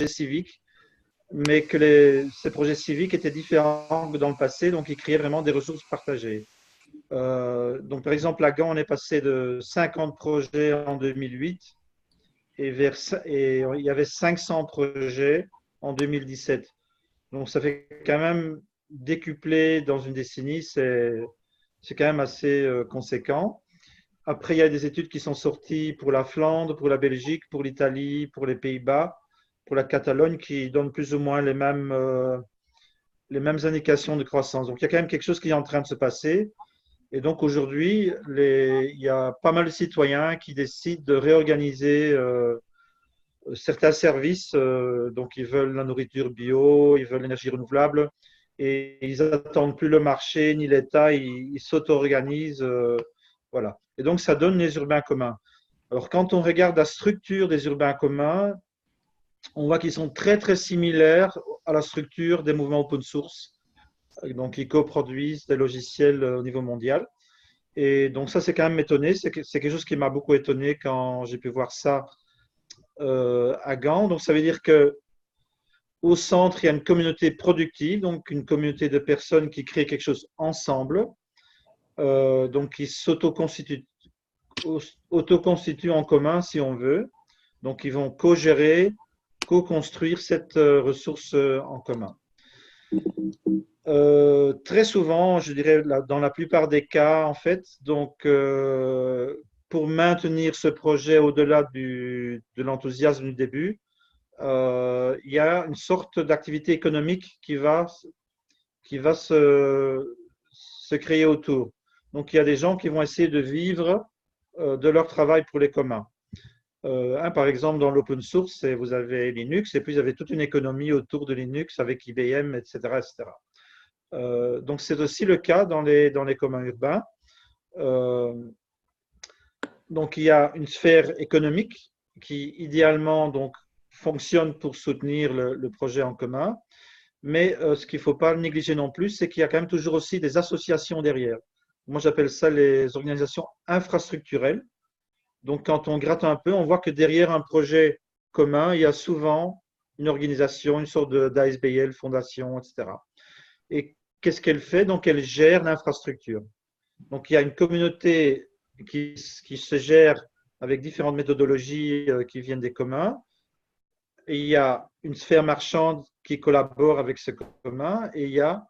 civiques, mais que ces projets civiques étaient différents que dans le passé, donc ils créaient vraiment des ressources partagées. Donc, par exemple, à Gand, on est passé de 50 projets en 2008 et il y avait 500 projets en 2017. Donc, ça fait quand même décupler dans une décennie, c'est quand même assez conséquent. Après, il y a des études qui sont sorties pour la Flandre, pour la Belgique, pour l'Italie, pour les Pays-Bas, pour la Catalogne, qui donnent plus ou moins les mêmes indications de croissance. Donc, il y a quand même quelque chose qui est en train de se passer. Et donc, aujourd'hui, il y a pas mal de citoyens qui décident de réorganiser certains services. Donc, ils veulent la nourriture bio, ils veulent l'énergie renouvelable, et ils n'attendent plus le marché ni l'État, ils s'auto-organisent. Voilà. Et donc, ça donne les urbains communs. Alors, quand on regarde la structure des urbains communs, on voit qu'ils sont très, très similaires à la structure des mouvements open source. Donc, ils coproduisent des logiciels au niveau mondial. Et donc, ça, c'est quand même étonné. C'est quelque chose qui m'a beaucoup étonné quand j'ai pu voir ça à Gand. Donc, ça veut dire que au centre, il y a une communauté productive, donc une communauté de personnes qui créent quelque chose ensemble, donc qui s'auto-constituent en commun, si on veut. Donc, ils vont co-gérer, co-construire cette ressource en commun. Très souvent, je dirais dans la plupart des cas, en fait, donc pour maintenir ce projet au-delà de l'enthousiasme du début, il y a une sorte d'activité économique qui va se créer autour. Donc, il y a des gens qui vont essayer de vivre de leur travail pour les communs. Par exemple, dans l'open source, vous avez Linux, et puis vous avez toute une économie autour de Linux avec IBM, etc., etc. Donc, c'est aussi le cas dans les communs urbains. Euh, donc, il y a une sphère économique qui, idéalement, donc, fonctionne pour soutenir le projet en commun. Mais ce qu'il ne faut pas négliger non plus, c'est qu'il y a quand même toujours aussi des associations derrière. Moi, j'appelle ça les organisations infrastructurelles. Donc, quand on gratte un peu, on voit que derrière un projet commun, il y a souvent une organisation, une sorte d'ASBL, fondation, etc. Et qu'est-ce qu'elle fait? Donc, elle gère l'infrastructure. Donc, il y a une communauté qui se gère avec différentes méthodologies qui viennent des communs. Et il y a une sphère marchande qui collabore avec ce commun. Et il y a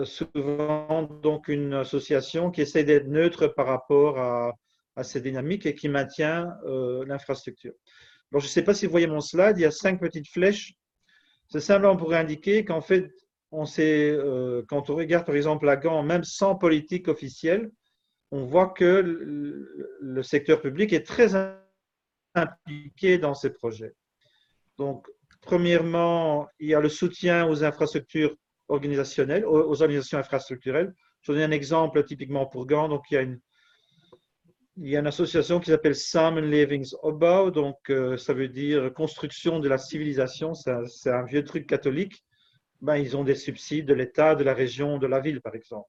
souvent donc une association qui essaie d'être neutre par rapport à ces dynamiques et qui maintient l'infrastructure. Alors, je ne sais pas si vous voyez mon slide, il y a 5 petites flèches. C'est simplement pour indiquer qu'en fait, quand on regarde par exemple la Gand, même sans politique officielle, on voit que le secteur public est très impliqué dans ces projets. Donc, premièrement, il y a le soutien aux infrastructures organisationnelles, aux organisations infrastructurelles. Je donne un exemple typiquement pour Gand. Donc, il y a une association qui s'appelle Samenlevingsopbouw, donc ça veut dire construction de la civilisation. C'est un vieux truc catholique. Ben, ils ont des subsides de l'État, de la région, de la ville, par exemple.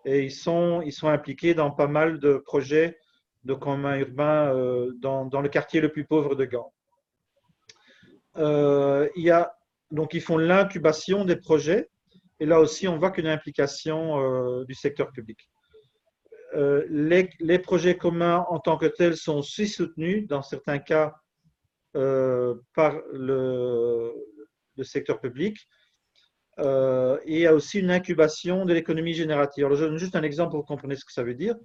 Et ils sont impliqués dans pas mal de projets de communs urbains dans le quartier le plus pauvre de Gand. Donc, ils font l'incubation des projets. Et là aussi, on voit qu'une implication du secteur public. Les projets communs en tant que tels sont aussi soutenus, dans certains cas, par le secteur public. Et il y a aussi une incubation de l'économie générative. Alors, je donne juste un exemple pour que vous compreniez ce que ça veut dire.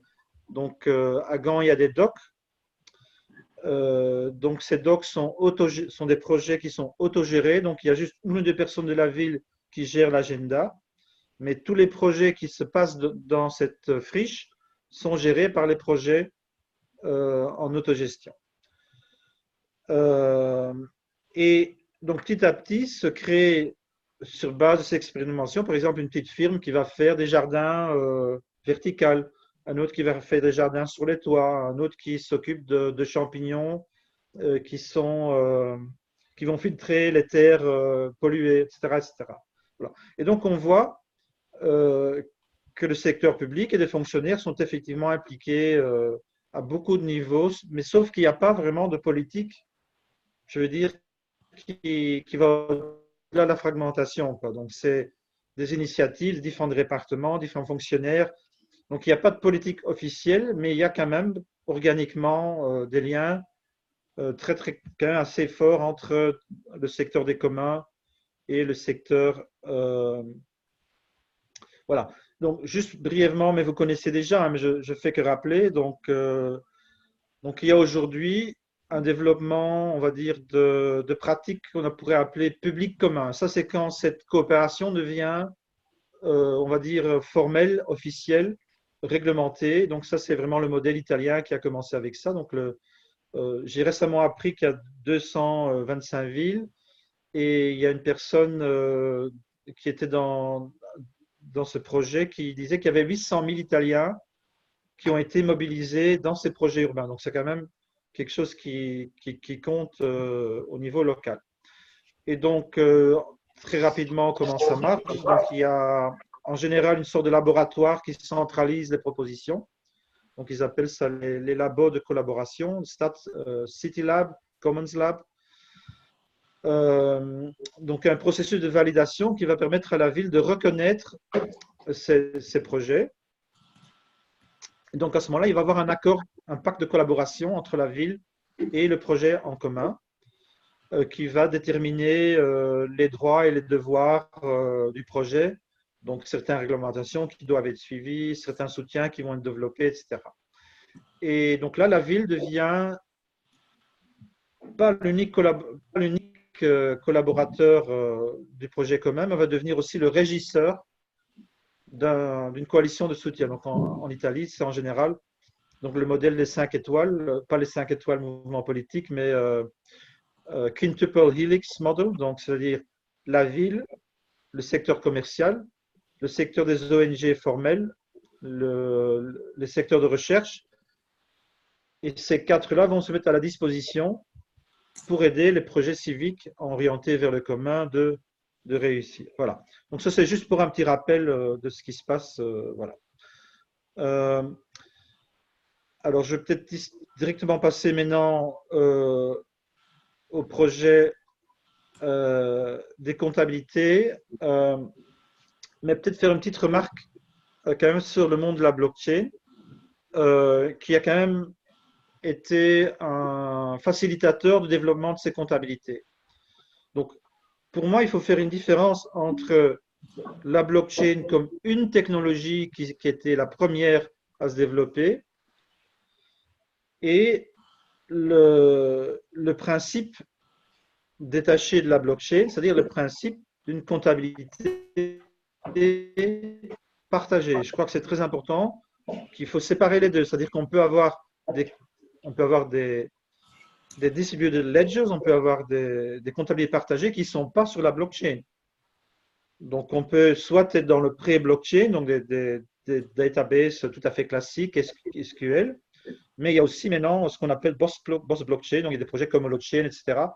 Donc, à Gand, il y a des docks. Donc, ces docks sont des projets qui sont autogérés. Donc, il y a juste une ou deux personnes de la ville qui gèrent l'agenda. Mais tous les projets qui se passent dans cette friche sont gérés par les projets en autogestion. Et donc, petit à petit, se crée, sur base de cette expérimentation, par exemple, une petite firme qui va faire des jardins verticaux, un autre qui va faire des jardins sur les toits, un autre qui s'occupe de champignons qui vont filtrer les terres polluées, etc., etc. Voilà. Et donc, on voit que le secteur public et les fonctionnaires sont effectivement impliqués à beaucoup de niveaux, mais sauf qu'il n'y a pas vraiment de politique, je veux dire, qui va au-delà de la fragmentation, quoi. Donc, c'est des initiatives, différents départements, différents fonctionnaires. Donc, il n'y a pas de politique officielle, mais il y a quand même organiquement des liens quand même assez forts entre le secteur des communs et le secteur. Voilà. Donc, juste brièvement, mais vous connaissez déjà, hein, mais je fais que rappeler. Donc, il y a aujourd'hui un développement, on va dire, de pratiques qu'on pourrait appeler public commun. Ça, c'est quand cette coopération devient, on va dire, formelle, officielle, réglementée. Donc, ça, c'est vraiment le modèle italien qui a commencé avec ça. Donc, j'ai récemment appris qu'il y a 225 villes et il y a une personne qui était dans ce projet qui disait qu'il y avait 800 000 Italiens qui ont été mobilisés dans ces projets urbains. Donc, c'est quand même quelque chose qui compte au niveau local. Et donc, très rapidement, comment ça marche? Donc, il y a en général une sorte de laboratoire qui centralise les propositions. Donc, ils appellent ça les labos de collaboration, City Lab, Commons Lab. Donc, un processus de validation qui va permettre à la ville de reconnaître ces projets. Et donc, à ce moment-là, il va y avoir un accord, un pacte de collaboration entre la ville et le projet en commun qui va déterminer les droits et les devoirs du projet. Donc, certaines réglementations qui doivent être suivies, certains soutiens qui vont être développés, etc. Et donc là, la ville devient pas l'unique collaborateur du projet commun, mais va devenir aussi le régisseur d'une coalition de soutien. Donc en Italie, c'est en général donc le modèle des 5 étoiles, pas les 5 étoiles mouvement politique, mais quintuple helix model, donc c'est-à-dire la ville, le secteur commercial, le secteur des ONG formels, les secteurs de recherche. Et ces quatre-là vont se mettre à la disposition pour aider les projets civiques orientés vers le commun de réussir. Voilà. Donc ça, c'est juste pour un petit rappel de ce qui se passe. Voilà. Alors, je vais peut-être directement passer maintenant au projet des comptabilités, mais peut-être faire une petite remarque quand même sur le monde de la blockchain, qui a quand même été un facilitateur du développement de ces comptabilités. Donc, pour moi, il faut faire une différence entre la blockchain comme une technologie qui était la première à se développer et le principe détaché de la blockchain, c'est-à-dire le principe d'une comptabilité partagée. Je crois que c'est très important qu'il faut séparer les deux, c'est-à-dire qu'on peut avoir des distributed ledgers, on peut avoir des comptabilités partagées qui ne sont pas sur la blockchain. Donc, on peut soit être dans le pré-blockchain, donc des databases tout à fait classiques, SQL, mais il y a aussi maintenant ce qu'on appelle Boss Blockchain, donc il y a des projets comme Holochain, etc.,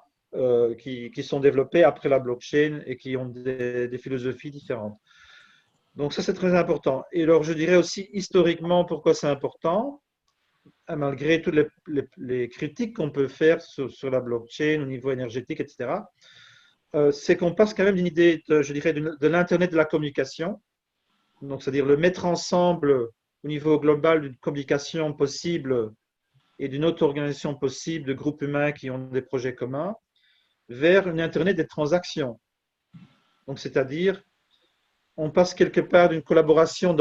qui sont développés après la blockchain et qui ont des philosophies différentes. Donc, ça, c'est très important. Et alors, je dirais aussi historiquement pourquoi c'est important, malgré toutes les critiques qu'on peut faire sur la blockchain au niveau énergétique, etc., c'est qu'on passe quand même d'une idée, je dirais, de l'Internet de la communication, donc c'est-à-dire le mettre ensemble au niveau global d'une communication possible et d'une auto-organisation possible de groupes humains qui ont des projets communs, vers une Internet des transactions. Donc c'est-à-dire, on passe quelque part d'une collaboration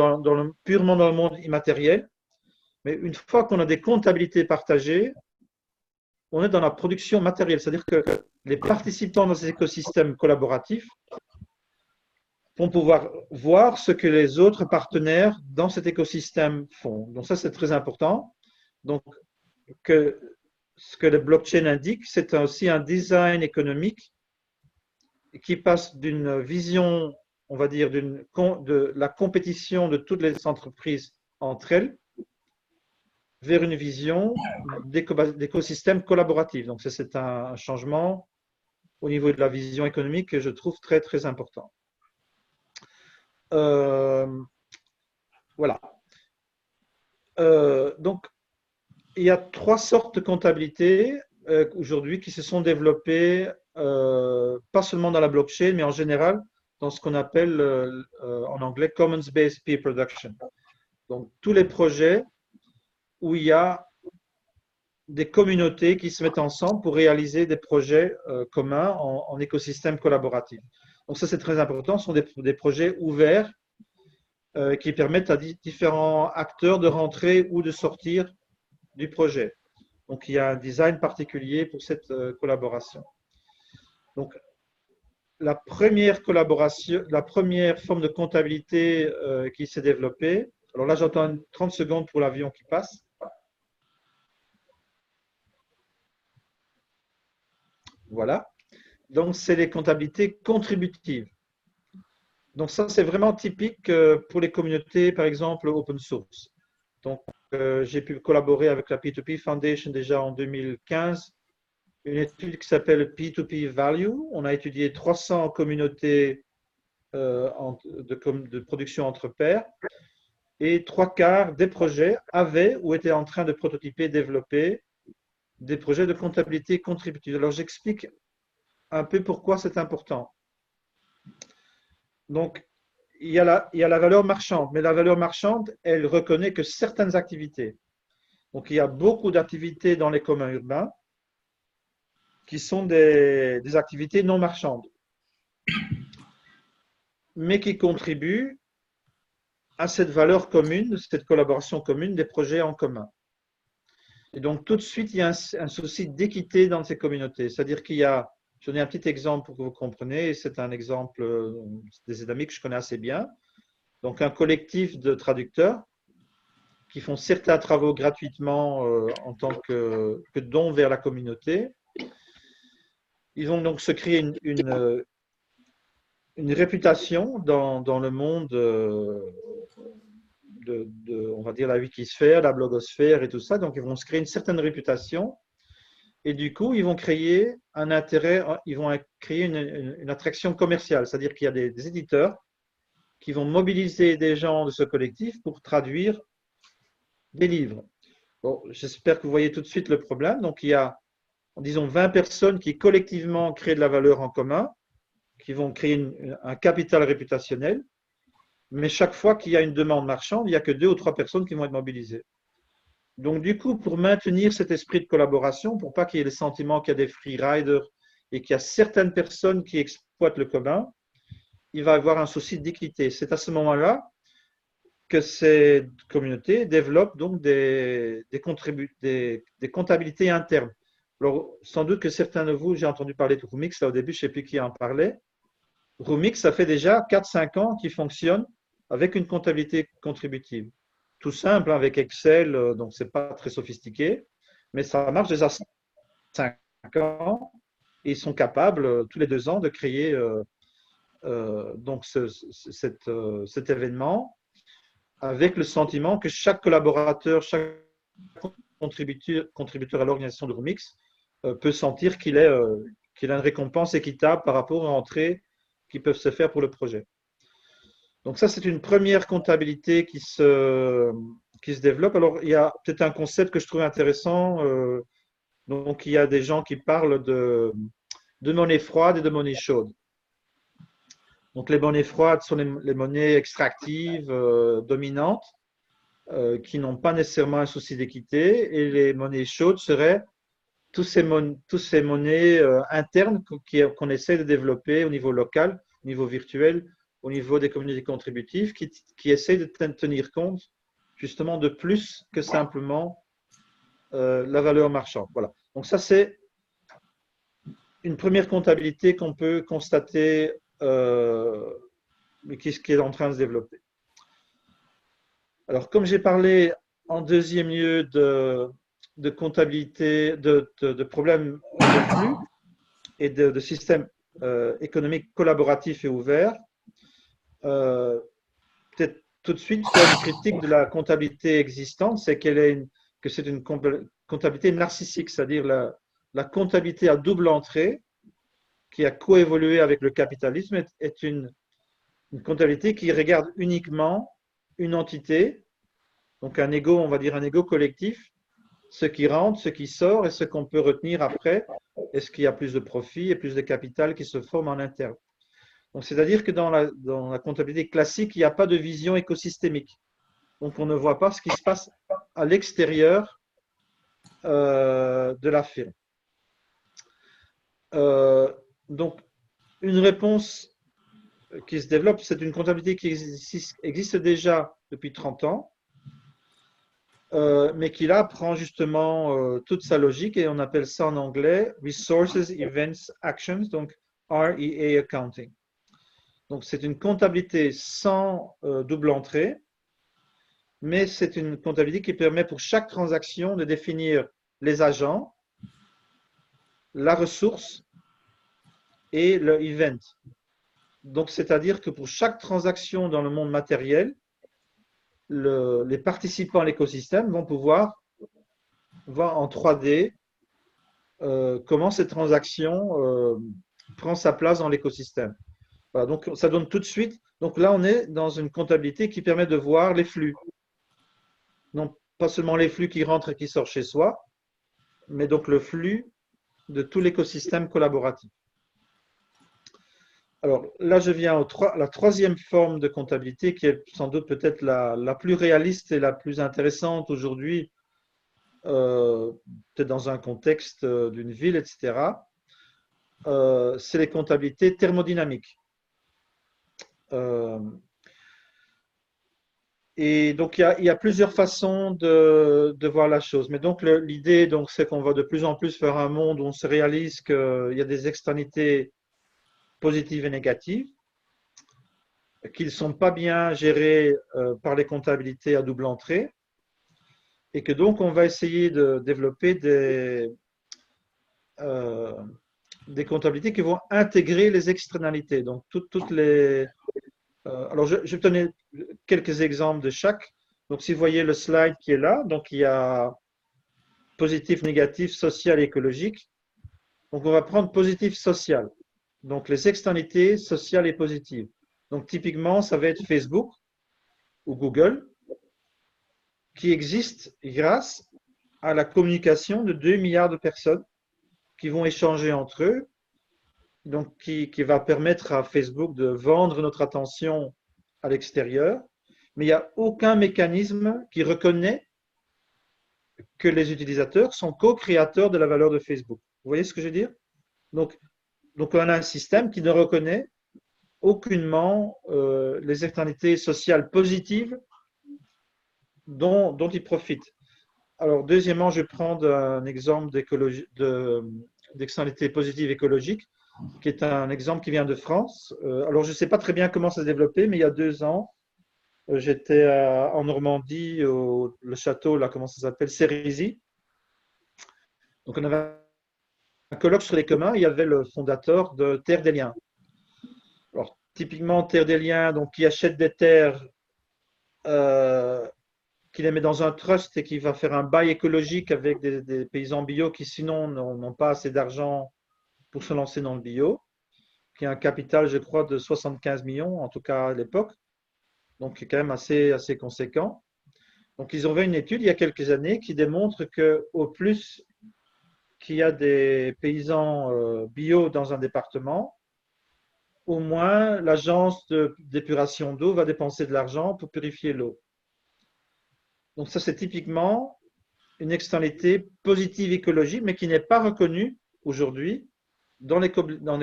purement dans le monde immatériel, mais une fois qu'on a des comptabilités partagées, on est dans la production matérielle, c'est-à-dire que les participants dans ces écosystèmes collaboratifs vont pouvoir voir ce que les autres partenaires dans cet écosystème font. Donc ça, c'est très important. Donc, ce que le blockchain indique, c'est aussi un design économique qui passe d'une vision, on va dire, de la compétition de toutes les entreprises entre elles vers une vision d'écosystème collaboratif. Donc, c'est un changement au niveau de la vision économique que je trouve très, très important. Voilà. Donc, il y a trois sortes de comptabilité aujourd'hui qui se sont développées pas seulement dans la blockchain, mais en général dans ce qu'on appelle en anglais Commons-Based Peer Production. Donc, tous les projets où il y a des communautés qui se mettent ensemble pour réaliser des projets communs en écosystème collaboratif. Donc ça, c'est très important. Ce sont des projets ouverts qui permettent à différents acteurs de rentrer ou de sortir du projet. Donc il y a un design particulier pour cette collaboration. Donc la première collaboration, la première forme de comptabilité qui s'est développée, alors là j'entends 30 secondes pour l'avion qui passe. Voilà. Donc, c'est les comptabilités contributives. Donc, ça, c'est vraiment typique pour les communautés, par exemple, open source. Donc, j'ai pu collaborer avec la P2P Foundation déjà en 2015, une étude qui s'appelle P2P Value. On a étudié 300 communautés de production entre pairs et 3/4 des projets avaient ou étaient en train de prototyper, développer des projets de comptabilité contributive. Alors, j'explique un peu pourquoi c'est important. Donc, il y a la valeur marchande, mais la valeur marchande, elle reconnaît que certaines activités. Donc, il y a beaucoup d'activités dans les communs urbains qui sont des activités non marchandes, mais qui contribuent à cette valeur commune, cette collaboration commune des projets en commun. Et donc, tout de suite, il y a un souci d'équité dans ces communautés. C'est-à-dire qu'il y a, je donne un petit exemple pour que vous compreniez, c'est un exemple des amis que je connais assez bien. Donc, un collectif de traducteurs qui font certains travaux gratuitement en tant que don vers la communauté. Ils vont donc se créer une réputation dans le monde on va dire, la wikisphère, la blogosphère et tout ça. Donc, ils vont se créer une certaine réputation. Et du coup, ils vont créer un intérêt, ils vont créer une attraction commerciale. C'est-à-dire qu'il y a des éditeurs qui vont mobiliser des gens de ce collectif pour traduire des livres. Bon, j'espère que vous voyez tout de suite le problème. Donc, il y a, disons, 20 personnes qui collectivement créent de la valeur en commun, qui vont créer un capital réputationnel. Mais chaque fois qu'il y a une demande marchande, il n'y a que 2 ou 3 personnes qui vont être mobilisées. Donc, du coup, pour maintenir cet esprit de collaboration, pour pas qu'il y ait le sentiment qu'il y a des freeriders et qu'il y a certaines personnes qui exploitent le commun, il va y avoir un souci d'équité. C'est à ce moment-là que ces communautés développent donc des comptabilités internes. Alors, sans doute que certains de vous, j'ai entendu parler de Rumix, là au début, je ne sais plus qui en parlait. Rumix, ça fait déjà 4-5 ans qu'il fonctionne avec une comptabilité contributive. Tout simple, avec Excel, donc ce n'est pas très sophistiqué, mais ça marche déjà 5 ans et ils sont capables, tous les 2 ans, de créer donc cet événement avec le sentiment que chaque collaborateur, chaque contributeur à l'organisation de Rumix peut sentir qu'il a une récompense équitable par rapport aux entrées qui peuvent se faire pour le projet. Donc ça, c'est une première comptabilité qui se développe. Alors, il y a peut-être un concept que je trouve intéressant. Donc, il y a des gens qui parlent de monnaie froide et de monnaie chaude. Donc, les monnaies froides sont les monnaies extractives dominantes qui n'ont pas nécessairement un souci d'équité. Et les monnaies chaudes seraient tous ces monnaies internes qu'on essaie de développer au niveau local, au niveau virtuel, au niveau des communautés contributives, qui essaient de tenir compte justement de plus que simplement la valeur marchande. Voilà. Donc ça, c'est une première comptabilité qu'on peut constater qui est en train de se développer. Alors, comme j'ai parlé en deuxième lieu de comptabilité, de problèmes de flux et de systèmes économiques collaboratifs et ouverts, peut-être tout de suite faire une critique de la comptabilité existante, c'est que c'est une comptabilité narcissique, c'est-à-dire la comptabilité à double entrée qui a coévolué avec le capitalisme est une comptabilité qui regarde uniquement une entité, donc un ego, on va dire un ego collectif, ce qui rentre, ce qui sort et ce qu'on peut retenir après. Est-ce qu'il y a plus de profit et plus de capital qui se forme en interne? Donc, c'est-à-dire que dans la comptabilité classique, il n'y a pas de vision écosystémique. Donc, on ne voit pas ce qui se passe à l'extérieur de la firme. Donc, une réponse qui se développe, c'est une comptabilité qui existe déjà depuis 30 ans, mais qui là prend justement toute sa logique et on appelle ça en anglais Resources, Events, Actions, donc REA Accounting. Donc, c'est une comptabilité sans double entrée, mais c'est une comptabilité qui permet pour chaque transaction de définir les agents, la ressource et le event. Donc, c'est-à-dire que pour chaque transaction dans le monde matériel, les participants à l'écosystème vont pouvoir voir en 3D comment cette transaction prend sa place dans l'écosystème. Voilà, donc ça donne tout de suite. Donc là, on est dans une comptabilité qui permet de voir les flux. Non pas seulement les flux qui rentrent et qui sortent chez soi, mais donc le flux de tout l'écosystème collaboratif. Alors là, je viens à la troisième forme de comptabilité qui est sans doute peut-être la plus réaliste et la plus intéressante aujourd'hui, peut-être dans un contexte d'une ville, etc. C'est les comptabilités thermodynamiques. Et donc, il y a plusieurs façons de voir la chose. Mais donc, l'idée, donc, c'est qu'on va de plus en plus vers un monde où on se réalise qu'il y a des externalités positives et négatives, qu'ils ne sont pas bien gérés par les comptabilités à double entrée, et que donc, on va essayer de développer euh, des comptabilités qui vont intégrer les externalités. Donc, toutes les, alors, je vais te donner quelques exemples de chaque. Donc, si vous voyez le slide qui est là, donc il y a positif, négatif, social et écologique. Donc, on va prendre positif, social. Donc, les externalités sociales et positives. Donc, typiquement, ça va être Facebook ou Google qui existe grâce à la communication de 2 milliards de personnes qui vont échanger entre eux, donc qui va permettre à Facebook de vendre notre attention à l'extérieur, mais il n'y a aucun mécanisme qui reconnaît que les utilisateurs sont co-créateurs de la valeur de Facebook. Vous voyez ce que je veux dire? Donc, on a un système qui ne reconnaît aucunement les externalités sociales positives dont il profite. Alors, deuxièmement, je vais prendre un exemple d'externalité positive écologique, qui est un exemple qui vient de France. Alors, je ne sais pas très bien comment ça s'est développé, mais il y a 2 ans, j'étais en Normandie, le château, là, comment ça s'appelle, Cérisy. Donc, on avait un colloque sur les communs, il y avait le fondateur de Terre des Liens. Alors, typiquement, Terre des Liens, donc, qui achète des terres, qui les met dans un trust et qui va faire un bail écologique avec des paysans bio qui, sinon, n'ont pas assez d'argent pour se lancer dans le bio, qui a un capital, je crois, de 75 millions, en tout cas à l'époque, donc qui est quand même assez conséquent. Donc, ils ont fait une étude il y a quelques années qui démontre qu'au plus qu'il y a des paysans bio dans un département, au moins l'agence d'épuration d'eau va dépenser de l'argent pour purifier l'eau. Donc ça, c'est typiquement une externalité positive écologique, mais qui n'est pas reconnue aujourd'hui dans les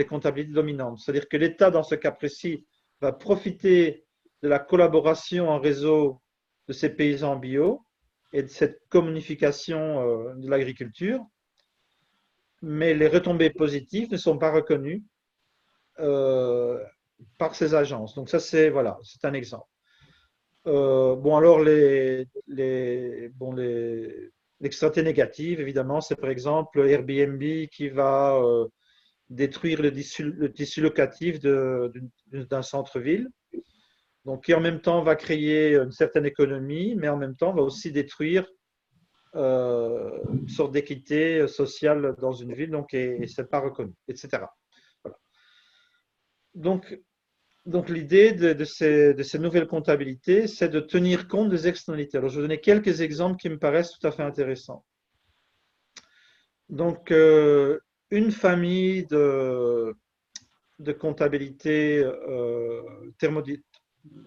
comptabilités dominantes. C'est-à-dire que l'État, dans ce cas précis, va profiter de la collaboration en réseau de ces paysans bio et de cette communication de l'agriculture, mais les retombées positives ne sont pas reconnues par ces agences. Donc ça, c'est voilà, c'est un exemple. Bon, alors l'externalité négative, évidemment, c'est par exemple Airbnb qui va détruire le tissu locatif d'un centre-ville, donc qui en même temps va créer une certaine économie, mais en même temps va aussi détruire une sorte d'équité sociale dans une ville, donc et c'est pas reconnu, etc. Voilà. Donc l'idée de ces nouvelles comptabilités, c'est de tenir compte des externalités. Alors, je vais donner quelques exemples qui me paraissent tout à fait intéressants. Donc, une famille de comptabilité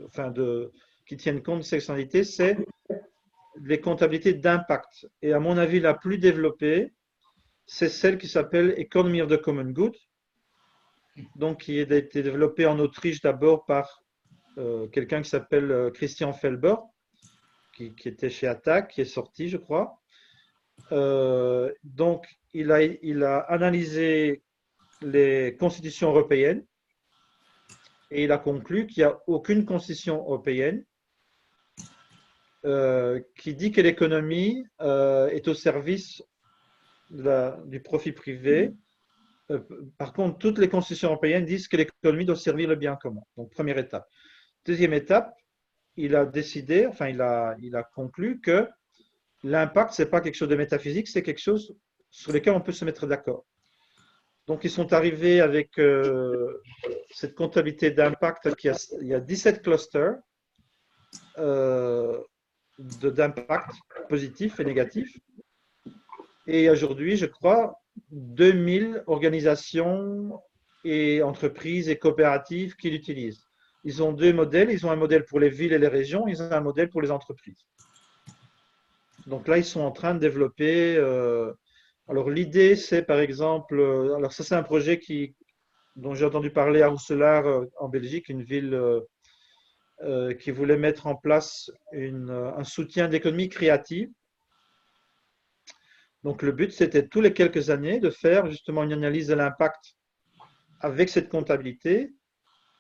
enfin qui tiennent compte de sexualité, c'est les comptabilités d'impact. Et à mon avis, la plus développée, c'est celle qui s'appelle Economy of the Common Good, donc qui a été développée en Autriche d'abord par quelqu'un qui s'appelle Christian Felber, qui était chez Attac, qui est sorti, je crois. Donc, il a analysé les constitutions européennes et il a conclu qu'il n'y a aucune constitution européenne qui dit que l'économie est au service du profit privé. Par contre, toutes les constitutions européennes disent que l'économie doit servir le bien commun. Donc, première étape. Deuxième étape, il a décidé, enfin, il a conclu que l'impact, ce n'est pas quelque chose de métaphysique, c'est quelque chose sur lequel on peut se mettre d'accord. Donc, ils sont arrivés avec cette comptabilité d'impact il y a 17 clusters d'impact positif et négatif. Et aujourd'hui, je crois, 2000 organisations et entreprises et coopératives qui l'utilisent. Ils ont deux modèles. Ils ont un modèle pour les villes et les régions. Ils ont un modèle pour les entreprises. Donc là, ils sont en train de développer. Alors l'idée, c'est par exemple, alors ça c'est un projet dont j'ai entendu parler à Roeselare en Belgique, une ville qui voulait mettre en place un soutien d'économie créative. Donc le but, c'était tous les quelques années de faire justement une analyse de l'impact avec cette comptabilité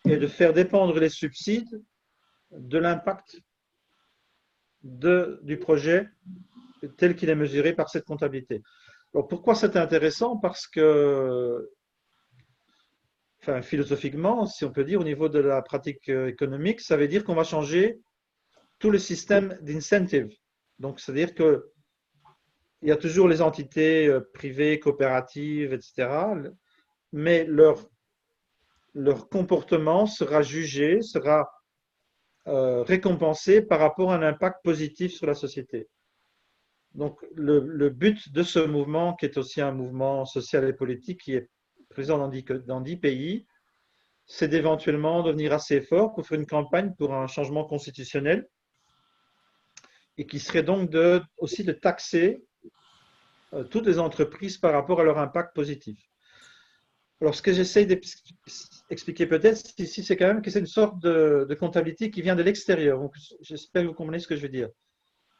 et de faire dépendre les subsides de l'impact du projet tel qu'il est mesuré par cette comptabilité. Alors pourquoi c'est intéressant? Parce que, enfin, philosophiquement, si on peut dire, au niveau de la pratique économique, ça veut dire qu'on va changer tout le système d'incentive. Donc, c'est-à-dire que il y a toujours les entités privées, coopératives, etc. Mais leur comportement sera jugé, sera récompensé par rapport à un impact positif sur la société. Donc, le but de ce mouvement, qui est aussi un mouvement social et politique, qui est présent dans 10 pays, c'est d'éventuellement devenir assez fort pour faire une campagne pour un changement constitutionnel et qui serait donc aussi de taxer toutes les entreprises par rapport à leur impact positif. Alors, ce que j'essaye d'expliquer peut-être ici, c'est quand même que c'est une sorte de comptabilité qui vient de l'extérieur. Donc, j'espère que vous comprenez ce que je veux dire.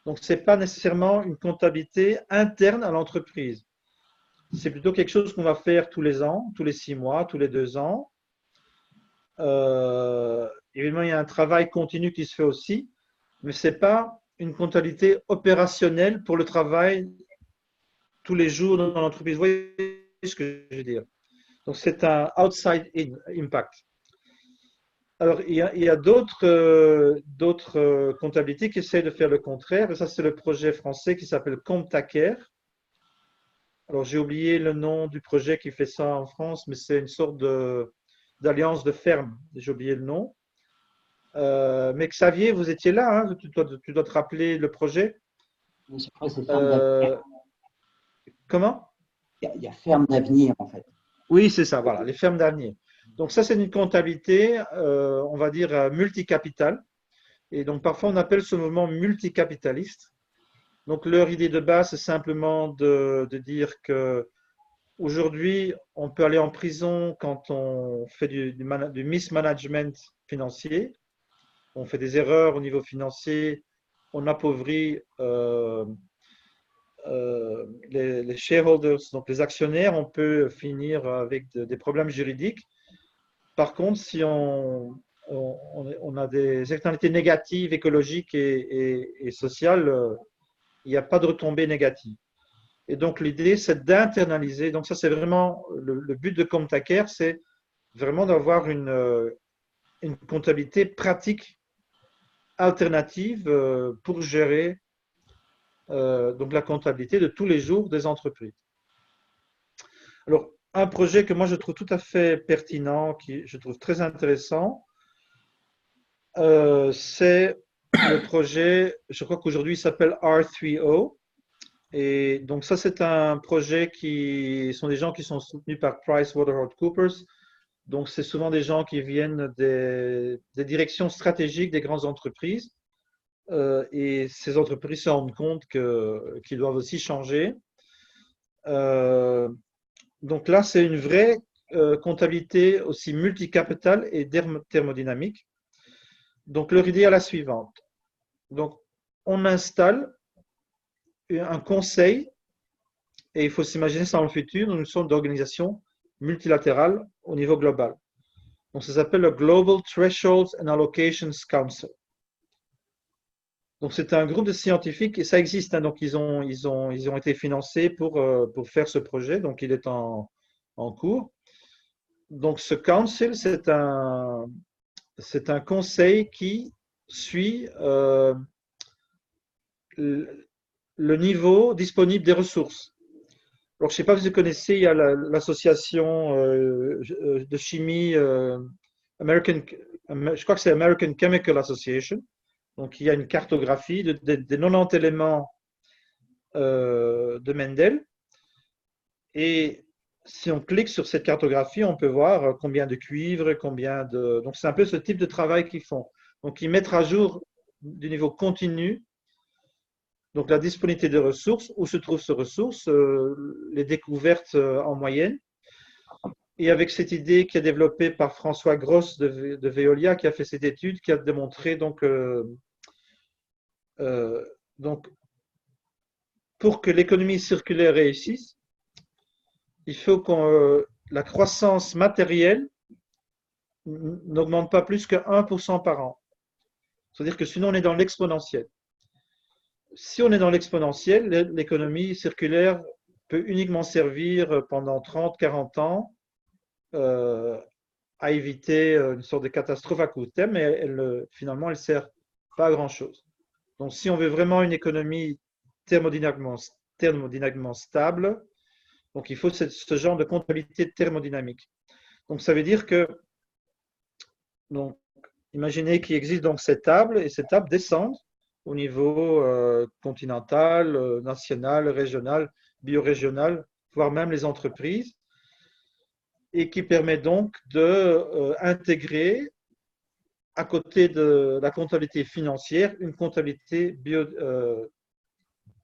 Donc, ce n'est pas nécessairement une comptabilité interne à l'entreprise. C'est plutôt quelque chose qu'on va faire tous les ans, tous les 6 mois, tous les 2 ans. Évidemment, il y a un travail continu qui se fait aussi, mais ce n'est pas une comptabilité opérationnelle pour le travail tous les jours dans l'entreprise. Vous voyez ce que je veux dire? Donc, c'est un outside impact. Alors, il y a d'autres comptabilités qui essaient de faire le contraire. Et ça, c'est le projet français qui s'appelle Comptacare. Alors, j'ai oublié le nom du projet qui fait ça en France, mais c'est une sorte d'alliance de ferme. J'ai oublié le nom. Mais Xavier, vous étiez là, hein, tu dois te rappeler le projet. Je crois que c'est Ferme d'avenir. Euh, comment? Il y a Ferme d'avenir, en fait. Oui, c'est ça, voilà, les fermes d'avenir. Donc ça, c'est une comptabilité, on va dire, multicapitale. Et donc parfois, on appelle ce mouvement multicapitaliste. Donc leur idée de base, c'est simplement de dire que aujourd'hui, on peut aller en prison quand on fait du mismanagement financier. On fait des erreurs au niveau financier, on appauvrit les shareholders, donc les actionnaires, on peut finir avec des problèmes juridiques. Par contre, si on a des externalités négatives, écologiques et sociales, il n'y a pas de retombées négatives. Et donc, l'idée, c'est d'internaliser. Donc, ça, c'est vraiment le but de Comptacare, c'est vraiment d'avoir une comptabilité pratique alternative pour gérer donc la comptabilité de tous les jours des entreprises. Alors, un projet que moi je trouve tout à fait pertinent, qui je trouve très intéressant, c'est le projet, je crois qu'aujourd'hui il s'appelle R3O, Et donc ça, c'est un projet qui sont des gens qui sont soutenus par PricewaterhouseCoopers. Donc c'est souvent des gens qui viennent des directions stratégiques des grandes entreprises. Et ces entreprises se rendent compte qu'ils doivent aussi changer. Euh, donc là, c'est une vraie comptabilité aussi multicapital et thermodynamique. Donc leur idée est la suivante. Donc on installe un conseil, et il faut s'imaginer ça dans le futur, une sorte d'organisation multilatérale au niveau global. Donc ça s'appelle le Global Thresholds and Allocations Council. Donc c'est un groupe de scientifiques et ça existe, hein, donc ils ont été financés pour faire ce projet, donc il est en cours. Donc ce council, c'est un conseil qui suit le niveau disponible des ressources. Alors je ne sais pas si vous connaissez, il y a l'association de chimie American, je crois que c'est American Chemical Association. Donc il y a une cartographie des 90 éléments de Mendel. Et si on clique sur cette cartographie, on peut voir combien de cuivre, combien de… Donc c'est un peu ce type de travail qu'ils font. Donc ils mettent à jour du niveau continu, donc la disponibilité de ressources, où se trouvent ces ressources, les découvertes en moyenne. Et avec cette idée qui est développée par François Gross de Veolia, qui a fait cette étude, qui a démontré donc pour que l'économie circulaire réussisse, il faut que la croissance matérielle n'augmente pas plus que 1% par an. C'est-à-dire que sinon on est dans l'exponentiel. Si on est dans l'exponentiel, l'économie circulaire peut uniquement servir pendant 30-40 ans à éviter une sorte de catastrophe à court terme, mais finalement elle ne sert pas à grand-chose. Donc si on veut vraiment une économie thermodynamiquement stable, donc il faut ce genre de comptabilité thermodynamique. Donc ça veut dire que, donc, imaginez qu'il existe donc cette table, et cette table descend au niveau continental, national, régional, biorégional, voire même les entreprises, et qui permet donc d'intégrer à côté de la comptabilité financière une comptabilité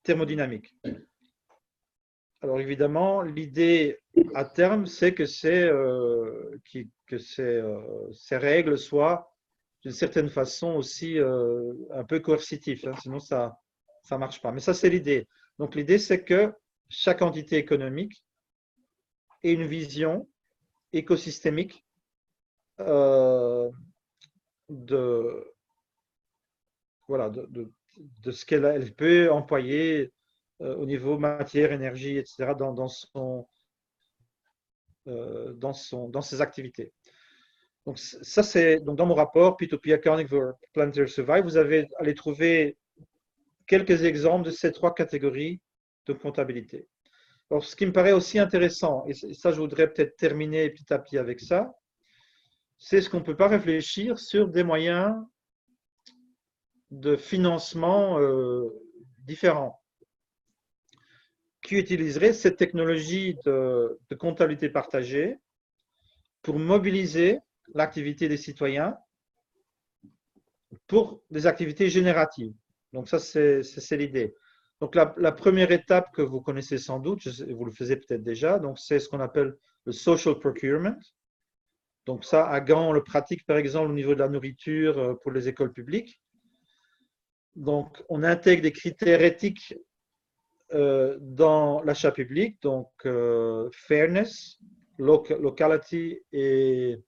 thermodynamique. Alors évidemment, l'idée à terme, c'est que ces règles soient d'une certaine façon aussi un peu coercitif, hein, sinon ça ne marche pas. Mais ça, c'est l'idée. Donc l'idée, c'est que chaque entité économique ait une vision écosystémique de, voilà, de ce qu'elle peut employer au niveau matière, énergie, etc., dans ses activités. Donc ça, c'est donc dans mon rapport P2P Accounting for Planetary Survival, vous allez trouver quelques exemples de ces trois catégories de comptabilité. Alors, ce qui me paraît aussi intéressant, et ça, je voudrais peut-être terminer petit à petit avec ça, c'est ce qu'on ne peut pas réfléchir sur des moyens de financement différents qui utiliseraient cette technologie de comptabilité partagée pour mobiliser l'activité des citoyens pour des activités génératives. Donc ça, c'est l'idée. Donc la première étape que vous connaissez sans doute, vous le faisiez peut-être déjà, donc c'est ce qu'on appelle le social procurement. Donc ça, à Gand, on le pratique par exemple au niveau de la nourriture pour les écoles publiques. Donc on intègre des critères éthiques dans l'achat public, donc fairness, locality et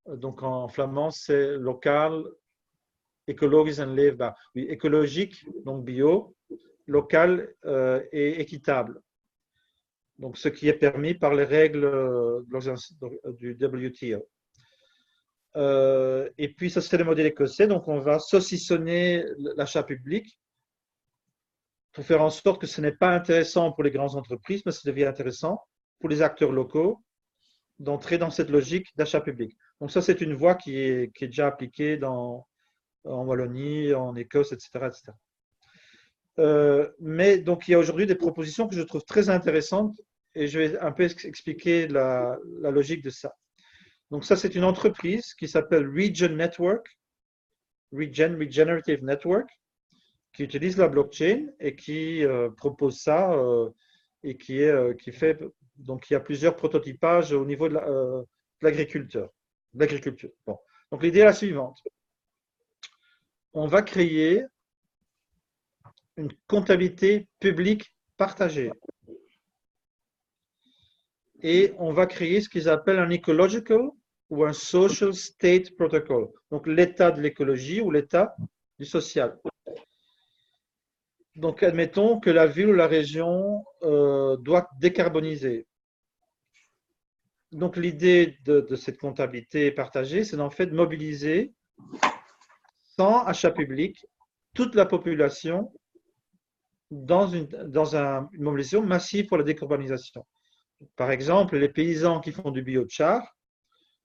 donc en flamand c'est local, ecologisch and leefbaar. Oui, écologique, donc bio, local et équitable. Donc ce qui est permis par les règles du WTO. Et puis ça c'est le modèle écossais, donc on va saucissonner l'achat public pour faire en sorte que ce n'est pas intéressant pour les grandes entreprises, mais ça devient intéressant pour les acteurs locaux d'entrer dans cette logique d'achat public. Donc ça, c'est une voie qui est déjà appliquée en Wallonie, en Écosse, etc., etc. Mais donc, il y a aujourd'hui des propositions que je trouve très intéressantes et je vais un peu expliquer la logique de ça. Donc, ça, c'est une entreprise qui s'appelle Regen Network, Regenerative Network, qui utilise la blockchain et qui propose ça et qui fait. Donc, il y a plusieurs prototypages au niveau de l'agriculture. Bon. Donc, l'idée est la suivante. On va créer une comptabilité publique partagée. Et on va créer ce qu'ils appellent un ecological ou un social state protocol. Donc, l'état de l'écologie ou l'état du social. Donc, admettons que la ville ou la région doit décarboniser. Donc, l'idée de cette comptabilité partagée, c'est en fait de mobiliser, sans achat public, toute la population dans une mobilisation massive pour la décarbonisation. Par exemple, les paysans qui font du biochar,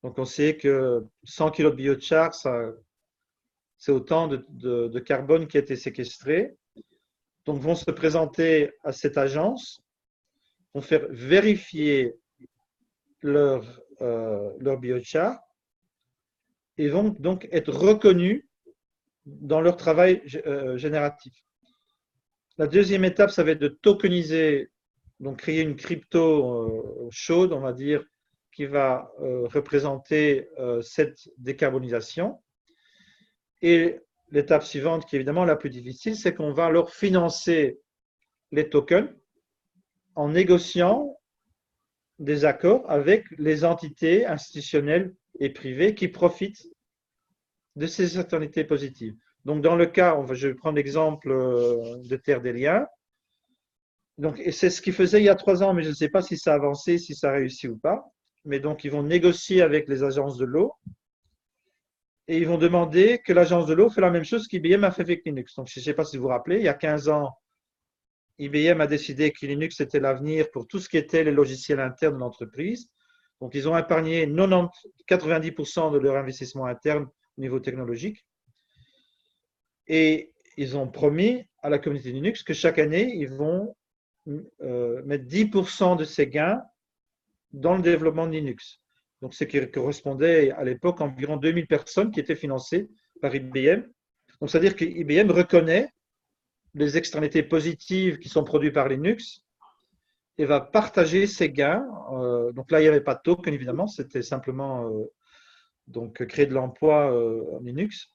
donc on sait que 100 kg de biochar, c'est autant de carbone qui a été séquestré. Donc, vont se présenter à cette agence, vont faire vérifier leur biochar et vont donc être reconnus dans leur travail génératif. La deuxième étape, ça va être de tokeniser, donc créer une crypto chaude, on va dire, qui va représenter cette décarbonisation. Et l'étape suivante, qui est évidemment la plus difficile, c'est qu'on va leur financer les tokens en négociant des accords avec les entités institutionnelles et privées qui profitent de ces externalités positives. Donc, dans le cas, je vais prendre l'exemple de Terre des Liens. Donc, et c'est ce qu'ils faisaient il y a 3 ans, mais je ne sais pas si ça a avancé, si ça a réussi ou pas. Mais donc, ils vont négocier avec les agences de l'eau et ils vont demander que l'agence de l'eau fait la même chose qu'IBM a fait avec Linux. Donc, je ne sais pas si vous vous rappelez, il y a 15 ans, IBM a décidé que Linux était l'avenir pour tout ce qui était les logiciels internes de l'entreprise. Donc, ils ont épargné 90% de leur investissement interne au niveau technologique. Et ils ont promis à la communauté Linux que chaque année, ils vont mettre 10% de ces gains dans le développement de Linux. Donc, ce qui correspondait à l'époque à environ 2000 personnes qui étaient financées par IBM. Donc, c'est-à-dire que IBM reconnaît les externalités positives qui sont produites par Linux et va partager ces gains. Donc là, il n'y avait pas de token, évidemment, c'était simplement donc, créer de l'emploi en Linux.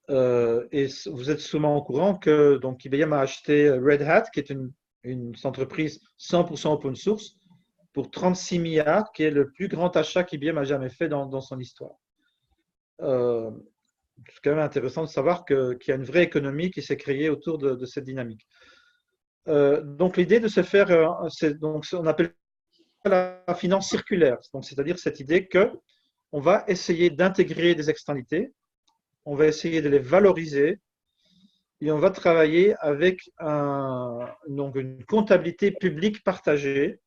Et vous êtes sûrement au courant que donc, IBM a acheté Red Hat, qui est une entreprise 100% open source, pour 36 milliards, qui est le plus grand achat qu'IBM a jamais fait dans son histoire. C'est quand même intéressant de savoir qu'il y a une vraie économie qui s'est créée autour de cette dynamique. Donc l'idée de se faire, on appelle ça la finance circulaire. Donc c'est-à-dire cette idée que on va essayer d'intégrer des externalités, on va essayer de les valoriser et on va travailler avec donc une comptabilité publique partagée.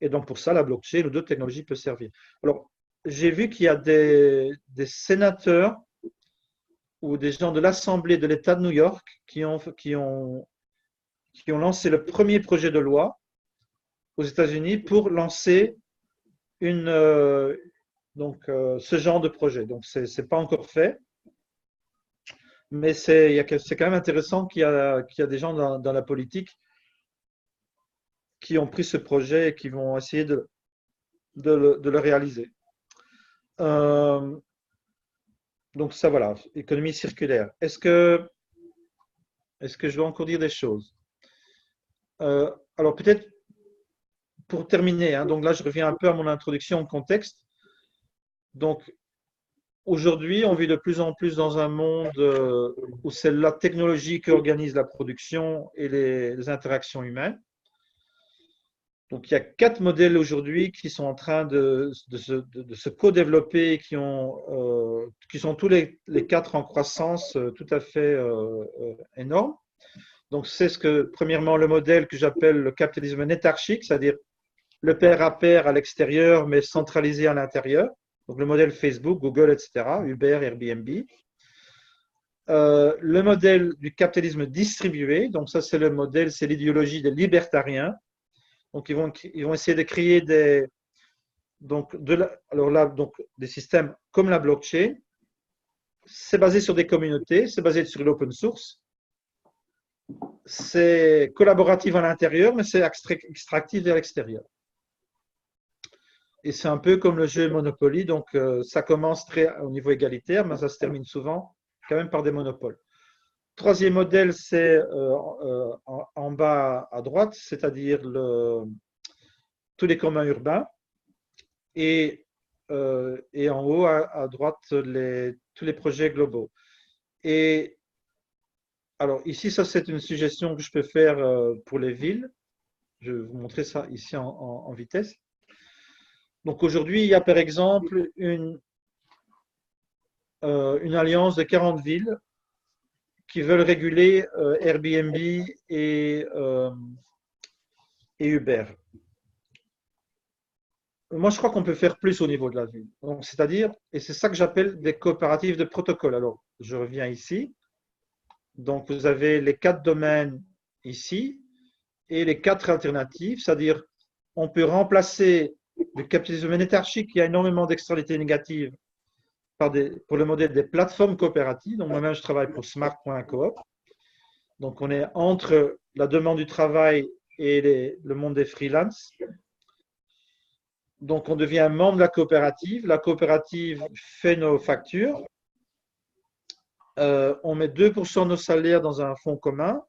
Et donc pour ça, la blockchain ou d'autres technologies peuvent servir. Alors j'ai vu qu'il y a des sénateurs ou des gens de l'Assemblée de l'État de New York qui ont lancé le premier projet de loi aux États-Unis pour lancer ce genre de projet. Donc, ce n'est pas encore fait, mais c'est quand même intéressant qu'il y a des gens dans la politique qui ont pris ce projet et qui vont essayer de le réaliser. Donc, ça, voilà, économie circulaire. Est-ce que je dois encore dire des choses? Alors, peut-être pour terminer, hein, donc là, je reviens un peu à mon introduction au contexte. Donc, aujourd'hui, on vit de plus en plus dans un monde où c'est la technologie qui organise la production et les interactions humaines. Donc, il y a 4 modèles aujourd'hui qui sont en train de se co-développer, qui sont tous les 4 en croissance tout à fait énorme. Donc, c'est premièrement, le modèle que j'appelle le capitalisme nétarchique, c'est-à-dire le pair à pair à l'extérieur, mais centralisé à l'intérieur. Donc, le modèle Facebook, Google, etc., Uber, Airbnb. Le modèle du capitalisme distribué, donc ça c'est le modèle, c'est l'idéologie des libertariens. Donc ils vont essayer de créer des systèmes comme la blockchain. C'est basé sur des communautés, c'est basé sur l'open source. C'est collaboratif à l'intérieur, mais c'est extractif vers l'extérieur. Et c'est un peu comme le jeu Monopoly, donc ça commence au niveau égalitaire, mais ça se termine souvent quand même par des monopoles. Troisième modèle, c'est en bas à droite, c'est-à-dire tous les communs urbains, et en haut à droite, tous les projets globaux. Et alors ici, ça c'est une suggestion que je peux faire pour les villes. Je vais vous montrer ça ici en vitesse. Donc aujourd'hui, il y a par exemple une alliance de 40 villes qui veulent réguler Airbnb et Uber. Moi, je crois qu'on peut faire plus au niveau de la ville. Donc, c'est-à-dire, et c'est ça que j'appelle des coopératives de protocole. Alors, je reviens ici. Donc, vous avez les 4 domaines ici et les 4 alternatives, c'est-à-dire, on peut remplacer le capitalisme énarchique qui a énormément d'externalités négatives pour le modèle des plateformes coopératives. Donc, moi-même, je travaille pour smart.coop. Donc, on est entre la demande du travail et le monde des freelances. Donc, on devient membre de la coopérative. La coopérative fait nos factures. On met 2% de nos salaires dans un fonds commun,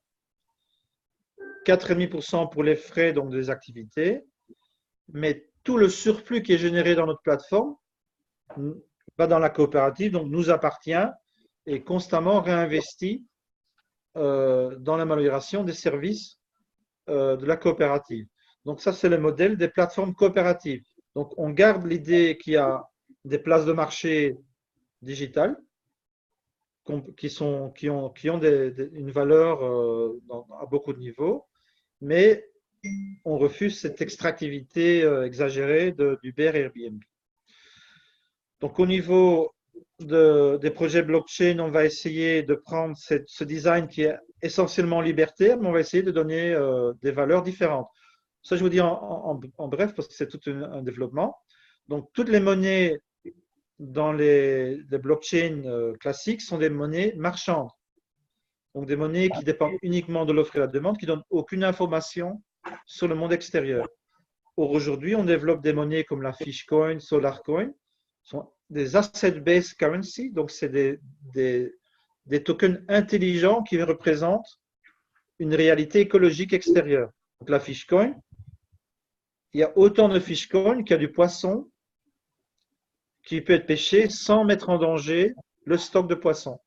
4,5% pour les frais donc des activités. Mais tout le surplus qui est généré dans notre plateforme va dans la coopérative, donc nous appartient et constamment réinvesti dans l'amélioration des services de la coopérative. Donc ça, c'est le modèle des plateformes coopératives. Donc on garde l'idée qu'il y a des places de marché digitales qui ont une valeur à beaucoup de niveaux, mais on refuse cette extractivité exagérée d'Uber et Airbnb. Donc au niveau des projets blockchain, on va essayer de prendre ce design qui est essentiellement libertaire, mais on va essayer de donner des valeurs différentes. Ça, je vous dis en bref, parce que c'est tout un développement. Donc, toutes les monnaies dans les blockchains classiques sont des monnaies marchandes. Donc, des monnaies qui dépendent uniquement de l'offre et la demande, qui ne donnent aucune information sur le monde extérieur. Or, aujourd'hui, on développe des monnaies comme la Fishcoin, SolarCoin, sont des asset-based currency, donc c'est des tokens intelligents qui représentent une réalité écologique extérieure. Donc, la Fishcoin, il y a autant de Fishcoin qu'il y a du poisson qui peut être pêché sans mettre en danger le stock de poissons.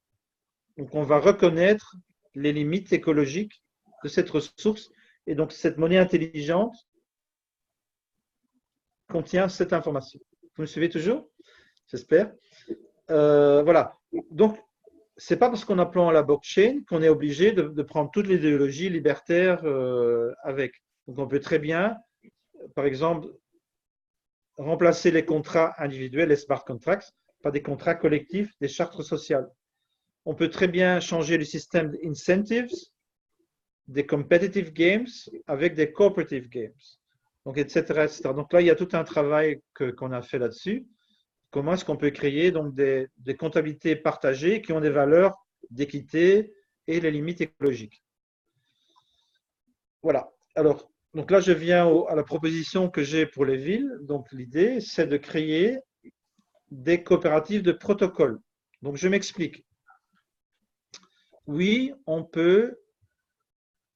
Donc, on va reconnaître les limites écologiques de cette ressource. Et donc, cette monnaie intelligente contient cette information. Vous me suivez toujours? J'espère. Voilà. Donc, ce n'est pas parce qu'on apprend la blockchain qu'on est obligé de prendre toute l'idéologie libertaire avec. Donc, on peut très bien, par exemple, remplacer les contrats individuels, les smart contracts, par des contrats collectifs, des chartes sociales. On peut très bien changer le système d'incentives, des competitive games avec des cooperative games, donc etc., etc. Donc là, il y a tout un travail qu'on a fait là-dessus. Comment est-ce qu'on peut créer donc des comptabilités partagées qui ont des valeurs d'équité et les limites écologiques. Voilà. Alors, donc là, je viens à la proposition que j'ai pour les villes. Donc, l'idée, c'est de créer des coopératives de protocole. Donc, je m'explique. Oui, on peut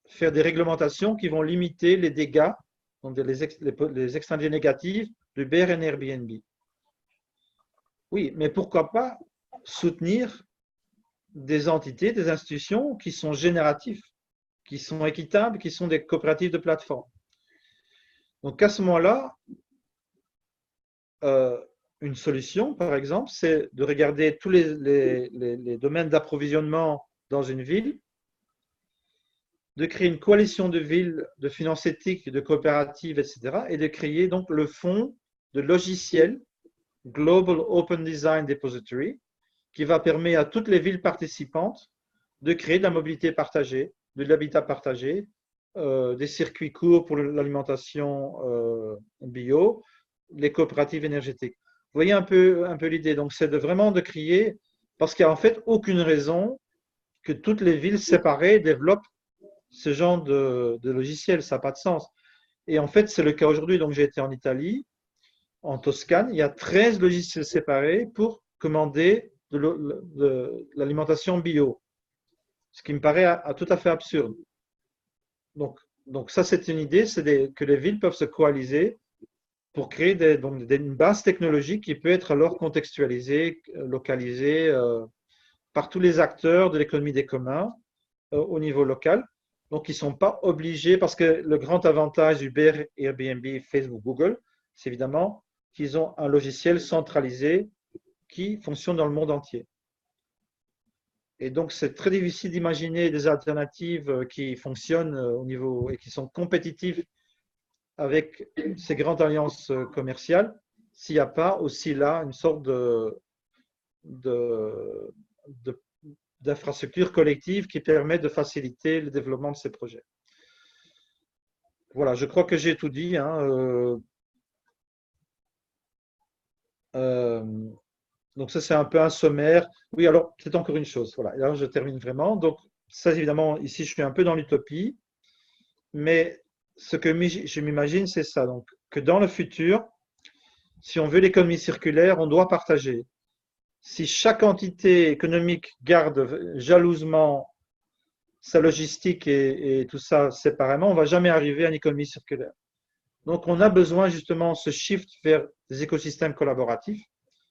faire des réglementations qui vont limiter les dégâts, donc les externalités négatives d'Uber et Airbnb. Oui, mais pourquoi pas soutenir des entités, des institutions qui sont génératives, qui sont équitables, qui sont des coopératives de plateforme. Donc à ce moment-là, une solution, par exemple, c'est de regarder tous les domaines d'approvisionnement dans une ville, de créer une coalition de villes, de finances éthiques, de coopératives, etc., et de créer donc le fonds de logiciels Global Open Design Depository, qui va permettre à toutes les villes participantes de créer de la mobilité partagée, de l'habitat partagé, des circuits courts pour l'alimentation bio, les coopératives énergétiques. Vous voyez un peu l'idée. Donc, c'est vraiment de créer, parce qu'il n'y a en fait aucune raison que toutes les villes séparées développent ce genre de logiciel. Ça n'a pas de sens. Et en fait, c'est le cas aujourd'hui. Donc, j'ai été en Italie, en Toscane. Il y a 13 logiciels séparés pour commander de l'alimentation bio. Ce qui me paraît tout à fait absurde. Donc ça, c'est une idée, c'est que les villes peuvent se coaliser pour créer une base technologique qui peut être alors contextualisée, localisée par tous les acteurs de l'économie des communs au niveau local. Donc, ils ne sont pas obligés, parce que le grand avantage Uber, Airbnb, Facebook, Google, c'est évidemment qu'ils ont un logiciel centralisé qui fonctionne dans le monde entier. Et donc, c'est très difficile d'imaginer des alternatives qui fonctionnent au niveau et qui sont compétitives avec ces grandes alliances commerciales s'il n'y a pas aussi là une sorte d'infrastructure collective qui permet de faciliter le développement de ces projets. Voilà, je crois que j'ai tout dit. Donc ça, c'est un peu un sommaire. Oui, alors, c'est encore une chose. Voilà, et là, je termine vraiment. Donc, ça, évidemment, ici, je suis un peu dans l'utopie. Mais ce que je m'imagine, c'est ça. Donc, que dans le futur, si on veut l'économie circulaire, on doit partager. Si chaque entité économique garde jalousement sa logistique et tout ça séparément, on ne va jamais arriver à une économie circulaire. Donc, on a besoin justement de ce shift vers des écosystèmes collaboratifs,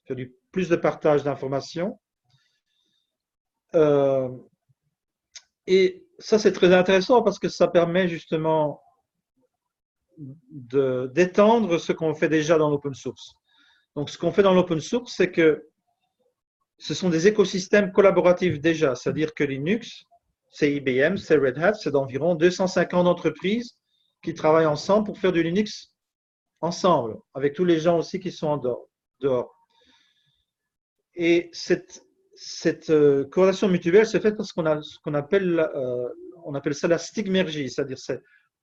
faire du plus de partage d'informations. Et ça, c'est très intéressant parce que ça permet justement d'étendre ce qu'on fait déjà dans l'open source. Donc, ce qu'on fait dans l'open source, c'est que ce sont des écosystèmes collaboratifs déjà, c'est-à-dire que Linux, c'est IBM, c'est Red Hat, c'est d'environ 250 entreprises qui travaillent ensemble pour faire du Linux ensemble, avec tous les gens aussi qui sont en dehors. Et cette corrélation mutuelle se fait parce qu'on a ce qu'on appelle, on appelle ça la stigmergie, c'est-à-dire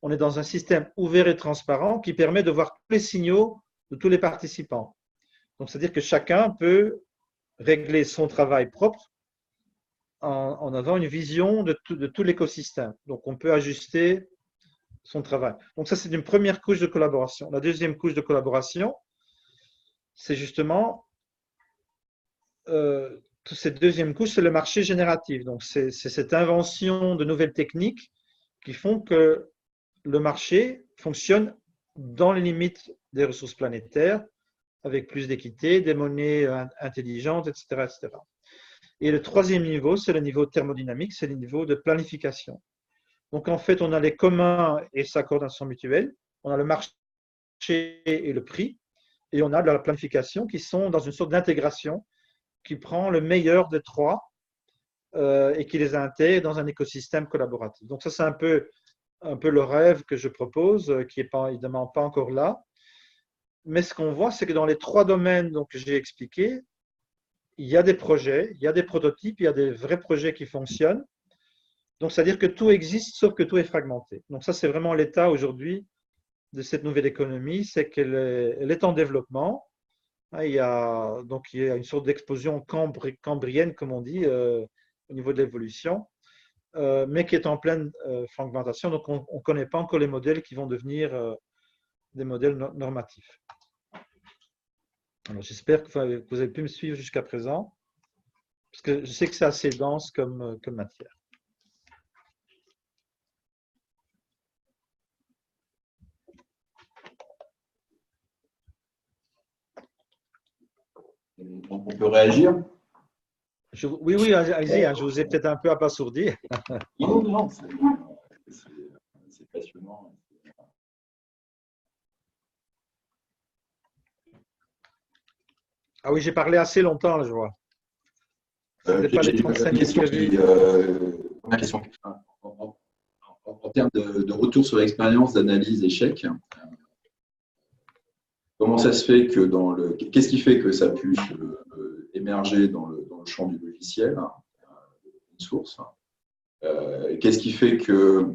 on est dans un système ouvert et transparent qui permet de voir tous les signaux de tous les participants. Donc, c'est-à-dire que chacun peut régler son travail propre en avant une vision de tout l'écosystème. Donc, on peut ajuster son travail. Donc, ça, c'est une première couche de collaboration. La deuxième couche de collaboration, c'est justement cette deuxième couche, c'est le marché génératif. Donc, c'est cette invention de nouvelles techniques qui font que le marché fonctionne dans les limites des ressources planétaires, avec plus d'équité, des monnaies intelligentes, etc., etc. Et le troisième niveau, c'est le niveau thermodynamique, c'est le niveau de planification. Donc, en fait, on a les communs et sa coordination mutuelle, on a le marché et le prix, et on a de la planification qui sont dans une sorte d'intégration qui prend le meilleur des trois et qui les intègre dans un écosystème collaboratif. Donc, ça, c'est un peu le rêve que je propose, qui n'est pas, évidemment pas encore là. Mais ce qu'on voit, c'est que dans les trois domaines que j'ai expliqués, il y a des projets, il y a des prototypes, il y a des vrais projets qui fonctionnent. Donc, c'est-à-dire que tout existe, sauf que tout est fragmenté. Donc, ça, c'est vraiment l'état aujourd'hui de cette nouvelle économie, c'est qu'elle est en développement. Il y a une sorte d'explosion cambrienne, comme on dit, au niveau de l'évolution, mais qui est en pleine fragmentation. Donc, on ne connaît pas encore les modèles qui vont devenir des modèles normatifs. Alors, j'espère que vous avez pu me suivre jusqu'à présent, parce que je sais que c'est assez dense comme matière. On peut réagir? Oui, allez-y, je vous ai peut-être un peu abasourdi. Non, c'est passionnant. Ah oui, j'ai parlé assez longtemps, là, je vois. Première question. En termes de retour sur l'expérience d'analyse échec, comment ça se fait que qu'est-ce qui fait que ça puisse émerger dans le le champ du logiciel, open source. Qu'est-ce qui fait que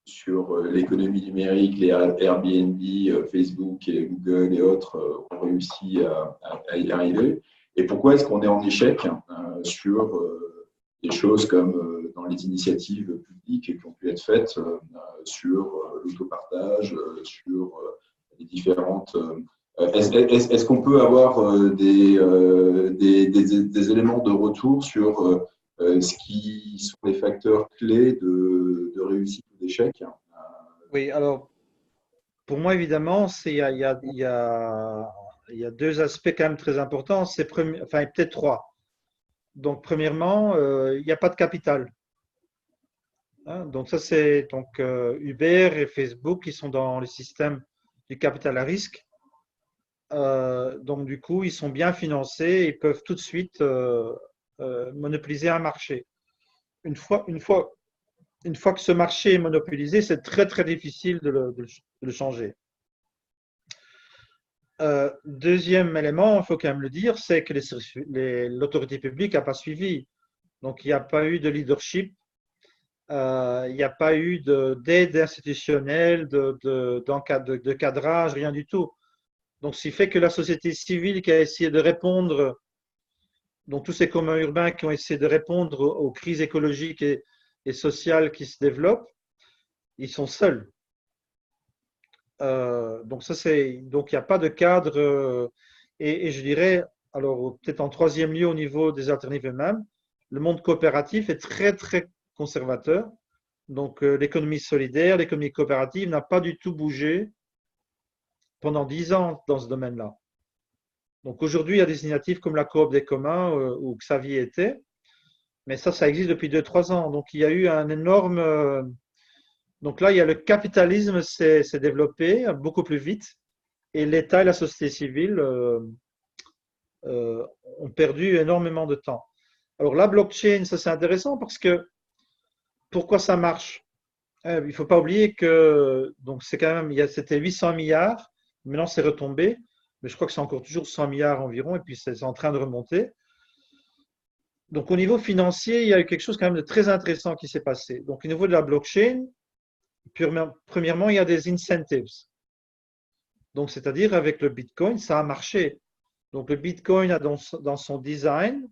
sur l'économie numérique, les Airbnb, Facebook et Google et autres ont réussi à y arriver? Et pourquoi est-ce qu'on est en échec sur des choses comme dans les initiatives publiques qui ont pu être faites sur l'autopartage, sur les différentes… Est-ce qu'on peut avoir des éléments de retour sur ce qui sont les facteurs clés de réussite ou d'échec? Oui, alors pour moi, évidemment, il y a deux aspects quand même très importants. Enfin, peut-être trois. Donc, premièrement, il n'y a pas de capital. Hein, donc, ça, c'est Uber et Facebook qui sont dans le système du capital à risque. Donc, du coup, ils sont bien financés et peuvent tout de suite monopoliser un marché. Une fois que ce marché est monopolisé, c'est très, très difficile de le changer. Deuxième élément, il faut quand même le dire, c'est que l'autorité publique n'a pas suivi. Donc, il n'y a pas eu de leadership, il n'y a pas eu d'aide institutionnelle, de cadrage, rien du tout. Donc, ce qui fait que la société civile qui a essayé de répondre, donc tous ces communs urbains qui ont essayé de répondre aux crises écologiques et sociales qui se développent, ils sont seuls. Donc il n'y a pas de cadre. Et je dirais, alors peut-être en troisième lieu au niveau des alternatives eux-mêmes, le monde coopératif est très très conservateur. Donc l'économie solidaire, l'économie coopérative n'a pas du tout bougé pendant 10 ans dans ce domaine-là. Donc aujourd'hui, il y a des initiatives comme la coop des communs où Xavier était, mais ça existe depuis 2-3 ans. Donc il y a eu un énorme… Donc là, il y a le capitalisme s'est développé beaucoup plus vite et l'État et la société civile ont perdu énormément de temps. Alors la blockchain, ça c'est intéressant parce que pourquoi ça marche? Il ne faut pas oublier que donc c'est quand même c'était 800 milliards, maintenant c'est retombé, mais je crois que c'est encore toujours 100 milliards environ et puis c'est en train de remonter. Donc au niveau financier, il y a eu quelque chose quand même de très intéressant qui s'est passé. Donc au niveau de la blockchain, premièrement, il y a des incentives. Donc, c'est-à-dire avec le Bitcoin, ça a marché. Donc, le Bitcoin a dans son design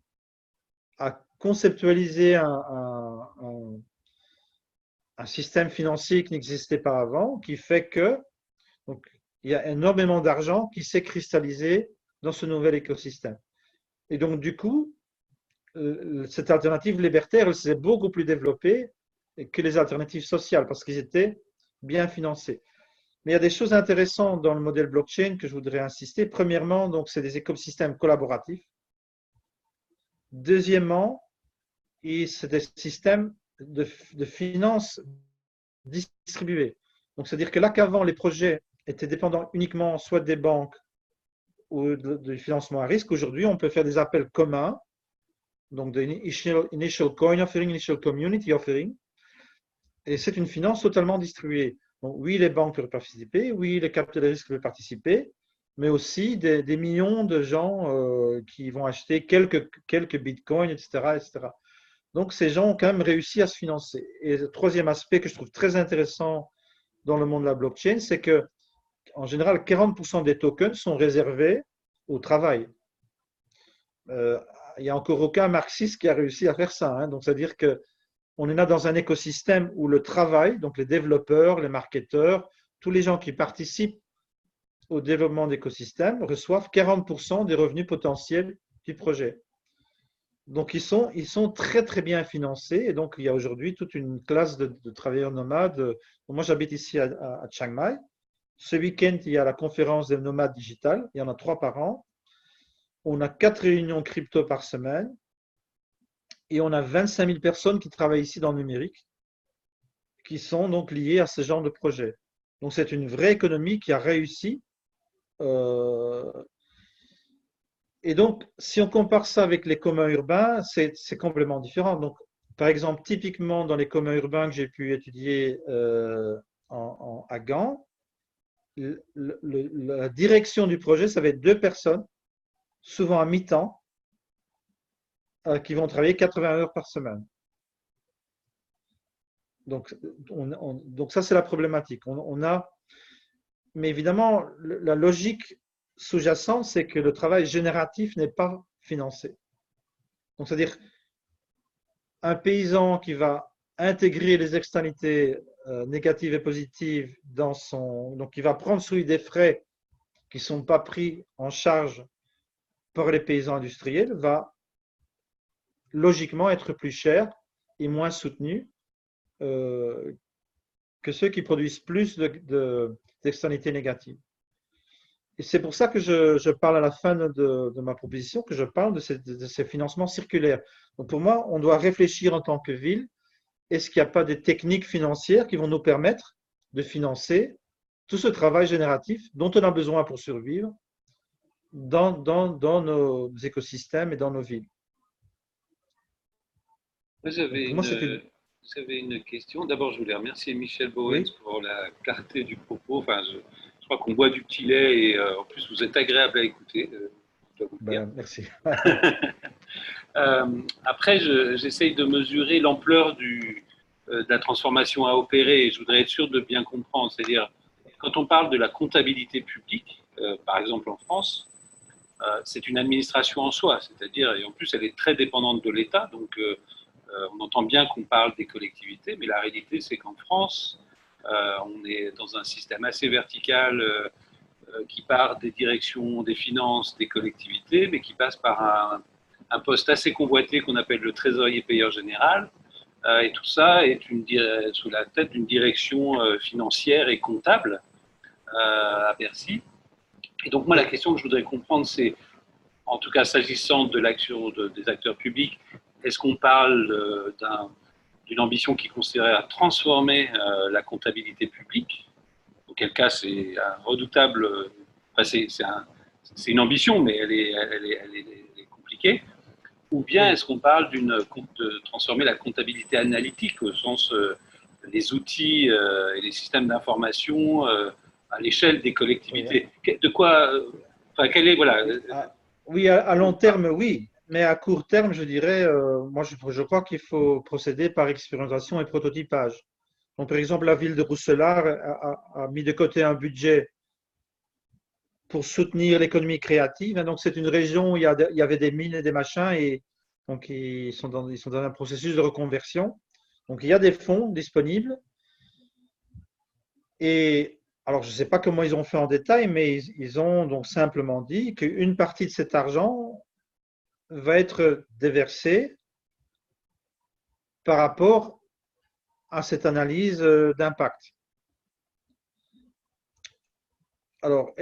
a conceptualisé un système financier qui n'existait pas avant, qui fait que donc, il y a énormément d'argent qui s'est cristallisé dans ce nouvel écosystème. Et donc, du coup, cette alternative libertaire, elle s'est beaucoup plus développée que les alternatives sociales parce qu'ils étaient bien financés. Mais il y a des choses intéressantes dans le modèle blockchain que je voudrais insister. Premièrement, donc, c'est des écosystèmes collaboratifs. Deuxièmement, c'est des systèmes de finances distribués. Donc, c'est-à-dire que là qu'avant, les projets étaient dépendants uniquement soit des banques ou du financement à risque, aujourd'hui, on peut faire des appels communs, donc de initial coin offering, initial community offering, et c'est une finance totalement distribuée. Donc, oui, les banques peuvent participer, oui, les capitaux de risque peuvent participer, mais aussi des millions de gens qui vont acheter quelques bitcoins, etc., etc. Donc, ces gens ont quand même réussi à se financer. Et le troisième aspect que je trouve très intéressant dans le monde de la blockchain, c'est que, en général, 40% des tokens sont réservés au travail. Il n'y a encore aucun marxiste qui a réussi à faire ça. Hein. Donc, c'est-à-dire que on est là dans un écosystème où le travail, donc les développeurs, les marketeurs, tous les gens qui participent au développement d'écosystèmes reçoivent 40% des revenus potentiels du projet. Donc, ils sont très, très bien financés. Et donc, il y a aujourd'hui toute une classe de travailleurs nomades. Moi, j'habite ici à Chiang Mai. Ce week-end, il y a la conférence des nomades digitales. Il y en a 3 par an. On a 4 réunions crypto par semaine. Et on a 25 000 personnes qui travaillent ici dans le numérique, qui sont donc liées à ce genre de projet. Donc c'est une vraie économie qui a réussi. Et donc, si on compare ça avec les communs urbains, c'est complètement différent. Donc, par exemple, typiquement dans les communs urbains que j'ai pu étudier à Gand, la direction du projet, ça va être 2 personnes, souvent à mi-temps, qui vont travailler 80 heures par semaine. Donc, donc ça, c'est la problématique. Mais évidemment, la logique sous-jacente, c'est que le travail génératif n'est pas financé. Donc, c'est-à-dire, un paysan qui va intégrer les externalités négatives et positives dans son… Donc, il va prendre sur lui des frais qui ne sont pas pris en charge par les paysans industriels, va logiquement être plus cher et moins soutenu que ceux qui produisent plus d'externalités négatives. Et c'est pour ça que je parle à la fin de ma proposition, que je parle de ces financements circulaires. Donc pour moi, on doit réfléchir en tant que ville, est-ce qu'il n'y a pas des techniques financières qui vont nous permettre de financer tout ce travail génératif dont on a besoin pour survivre dans nos écosystèmes et dans nos villes. J'avais une question. D'abord, je voulais remercier Michel Bowens pour la clarté du propos. Enfin, je crois qu'on boit du petit lait et en plus, vous êtes agréable à écouter. Je dois vous le dire. Merci. Après, j'essaye de mesurer l'ampleur de la transformation à opérer et je voudrais être sûr de bien comprendre. C'est-à-dire, quand on parle de la comptabilité publique, par exemple en France, c'est une administration en soi. C'est-à-dire, et en plus, elle est très dépendante de l'État. Donc, on entend bien qu'on parle des collectivités, mais la réalité, c'est qu'en France, on est dans un système assez vertical qui part des directions des finances des collectivités, mais qui passe par un poste assez convoité qu'on appelle le trésorier payeur général. Et tout ça est sous la tête d'une direction financière et comptable à Bercy. Et donc moi, la question que je voudrais comprendre, c'est, en tout cas s'agissant de l'action des acteurs publics, est-ce qu'on parle d'une ambition qui consisterait à transformer la comptabilité publique? Auquel cas, c'est un redoutable. Enfin, c'est une ambition, mais elle est compliquée. Ou bien est-ce qu'on parle de transformer la comptabilité analytique au sens des outils et les systèmes d'information à l'échelle des collectivités? De quoi? Enfin, quel est voilà. Oui, à long terme, oui. Mais à court terme, je dirais, moi, je crois qu'il faut procéder par expérimentation et prototypage. Donc, par exemple, la ville de Rousselard a mis de côté un budget pour soutenir l'économie créative. Donc, c'est une région où il y avait des mines et des machins, et donc ils sont dans un processus de reconversion. Donc, il y a des fonds disponibles. Et alors, je ne sais pas comment ils ont fait en détail, mais ils ont donc simplement dit qu'une partie de cet argent va être déversée par rapport à cette analyse d'impact. Alors,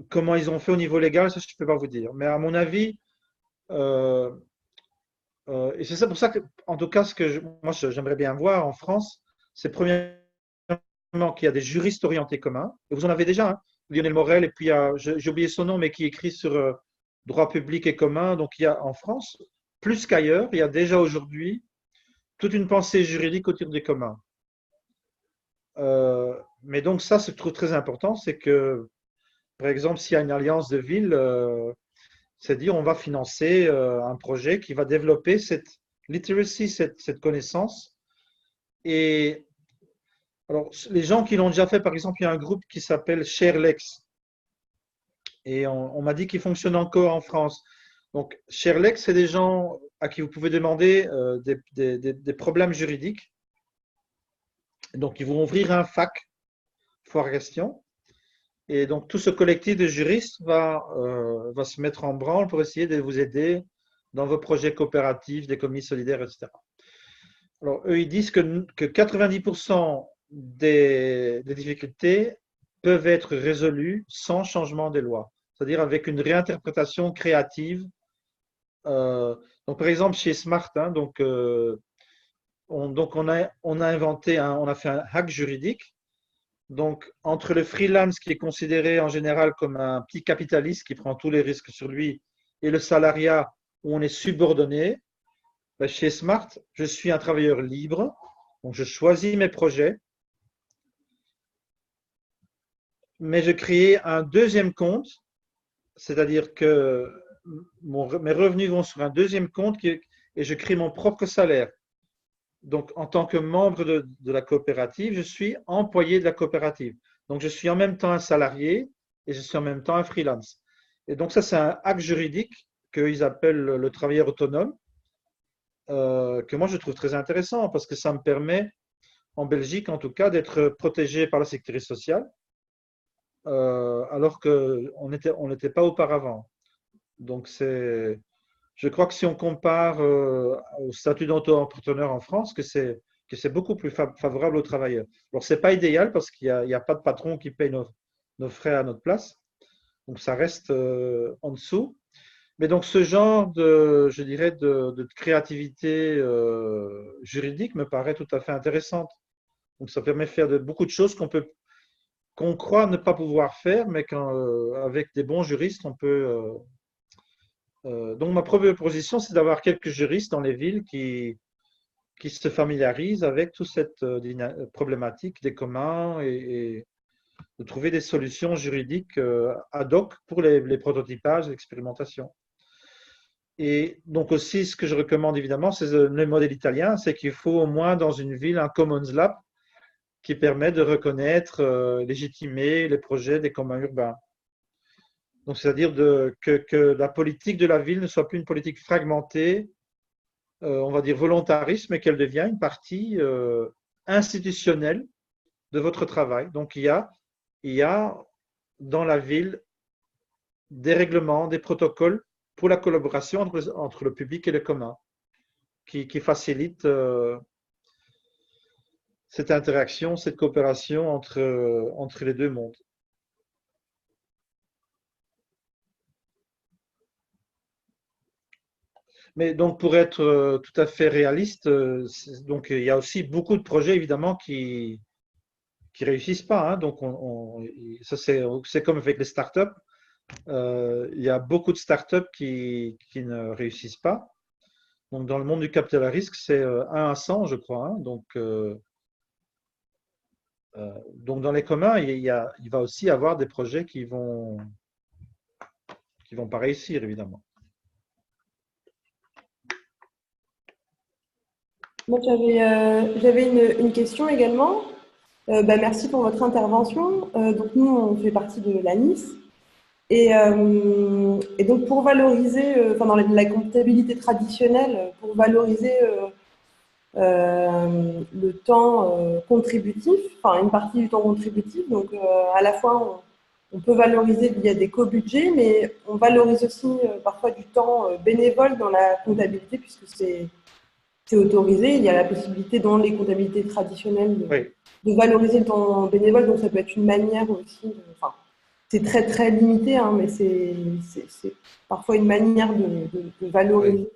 comment ils ont fait au niveau légal, ça je ne peux pas vous dire. Mais à mon avis, et c'est ça pour ça que, en tout cas, moi j'aimerais bien voir en France, c'est premièrement qu'il y a des juristes orientés communs. Et vous en avez déjà, hein, Lionel Morel, et puis j'ai oublié son nom, mais qui écrit sur droit public et commun. Donc il y a en France, plus qu'ailleurs, il y a déjà aujourd'hui toute une pensée juridique autour des communs. Mais donc ça, ce que je trouve très important, c'est que, par exemple, s'il y a une alliance de villes, c'est dire on va financer un projet qui va développer cette literacy, cette connaissance. Et alors, les gens qui l'ont déjà fait, par exemple, il y a un groupe qui s'appelle ShareLex. Et on m'a dit qu'il fonctionne encore en France. Donc, ShareLex, c'est des gens à qui vous pouvez demander des problèmes juridiques. Donc, ils vont ouvrir un FAQ, foire question. Et donc, tout ce collectif de juristes va se mettre en branle pour essayer de vous aider dans vos projets coopératifs, d'économie solidaire, etc. Alors, eux, ils disent que 90% des difficultés peuvent être résolues sans changement des lois, c'est-à-dire avec une réinterprétation créative. Donc, par exemple, chez Smart, hein, on a inventé, on a fait un hack juridique. Donc, entre le freelance qui est considéré en général comme un petit capitaliste qui prend tous les risques sur lui et le salariat où on est subordonné, ben chez Smart, je suis un travailleur libre, donc je choisis mes projets. mais je créais un deuxième compte, c'est-à-dire que mes revenus vont sur un deuxième compte et je crée mon propre salaire. Donc, en tant que membre de la coopérative, je suis employé de la coopérative. Donc, je suis en même temps un salarié et je suis en même temps un freelance. Et donc, ça, c'est un acte juridique qu'ils appellent le travailleur autonome, que moi, je trouve très intéressant parce que ça me permet, en Belgique en tout cas, d'être protégé par la sécurité sociale, alors qu'on n'était pas auparavant. Donc, je crois que si on compare au statut d'auto-entrepreneur en France, que c'est beaucoup plus favorable aux travailleurs. Alors, ce n'est pas idéal parce qu'il n'y a pas de patron qui paye nos frais à notre place. Donc, ça reste en dessous. Mais donc, ce genre je dirais, de créativité juridique me paraît tout à fait intéressante. Donc, ça permet de faire beaucoup de choses qu'on croit ne pas pouvoir faire, mais qu'avec des bons juristes, on peut. Donc, ma première position, c'est d'avoir quelques juristes dans les villes qui se familiarisent avec toute cette problématique des communs et de trouver des solutions juridiques ad hoc pour les prototypages et l'expérimentation. Et donc aussi, ce que je recommande évidemment, c'est le modèle italien, c'est qu'il faut au moins dans une ville un Commons Lab qui permet de reconnaître, légitimer les projets des communs urbains. Donc, c'est-à-dire que la politique de la ville ne soit plus une politique fragmentée, on va dire volontariste, mais qu'elle devienne une partie institutionnelle de votre travail. Donc, il y a dans la ville des règlements, des protocoles pour la collaboration entre le public et le commun qui facilitent cette interaction, cette coopération entre les deux mondes. Mais donc, pour être tout à fait réaliste, donc, il y a aussi beaucoup de projets, évidemment, qui réussissent pas. Hein. Donc, ça, c'est comme avec les startups. Il y a beaucoup de startups qui ne réussissent pas. Donc, dans le monde du capital à risque, c'est 1 à 100, je crois. Hein. Donc, dans les communs, il va aussi y avoir des projets qui vont pas réussir, évidemment. Moi, j'avais une question également. Merci pour votre intervention. Donc, nous, on fait partie de l'ANIS. Et donc, pour valoriser, dans la comptabilité traditionnelle, pour valoriser le temps contributif, une partie du temps contributif, donc à la fois, on peut valoriser via des co-budgets, mais on valorise aussi parfois du temps bénévole dans la comptabilité, puisque c'est autorisé. Il y a la possibilité dans les comptabilités traditionnelles de valoriser le temps bénévole, donc ça peut être une manière aussi, c'est très très limité, hein, mais c'est parfois une manière de valoriser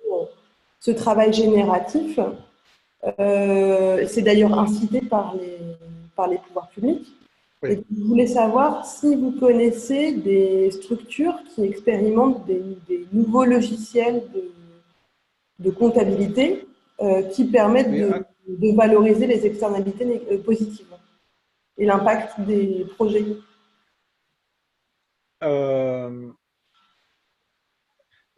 ce travail génératif. C'est d'ailleurs incité par les pouvoirs publics. Oui. Et je voulais savoir si vous connaissez des structures qui expérimentent des nouveaux logiciels de comptabilité qui permettent de valoriser les externalités positives et l'impact des projets.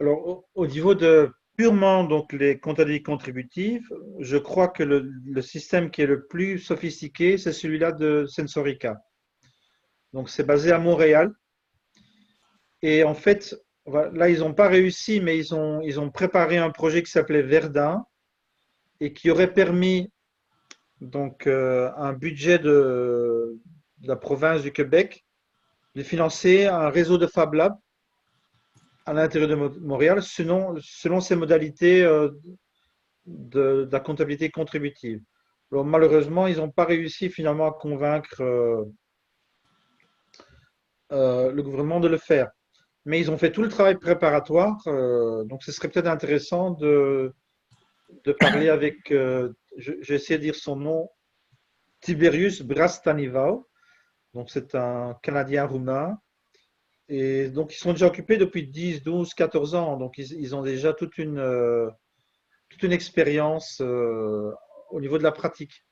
Alors, au niveau de purement donc, les comptabilités contributives, je crois que le système qui est le plus sophistiqué, c'est celui-là de Sensorica. Donc, c'est basé à Montréal. Et en fait, là, ils n'ont pas réussi, mais ils ont préparé un projet qui s'appelait Verdun et qui aurait permis donc, un budget de la province du Québec de financer un réseau de Fab Lab à l'intérieur de Montréal selon ces modalités de la comptabilité contributive. Alors, malheureusement, ils n'ont pas réussi finalement à convaincre le gouvernement de le faire. Mais ils ont fait tout le travail préparatoire, donc ce serait peut-être intéressant de parler avec, j'ai essayé de dire son nom, Tiberius Brastanivau. Donc c'est un Canadien roumain. Et donc ils sont déjà occupés depuis 10, 12, 14 ans. Donc ils ont déjà toute une expérience au niveau de la pratique.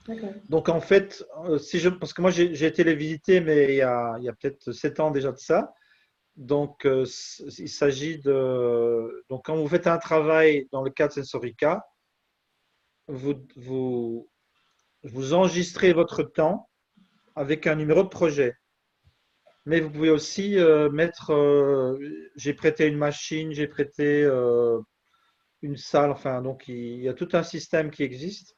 D'accord. Donc, en fait, parce que moi, j'ai été les visiter, mais il y a peut-être 7 ans déjà de ça. Donc, il s'agit de… Donc, quand vous faites un travail dans le cadre de Sensorica, vous enregistrez votre temps avec un numéro de projet. Mais vous pouvez aussi mettre… j'ai prêté une machine, j'ai prêté une salle. Enfin, donc, il y a tout un système qui existe.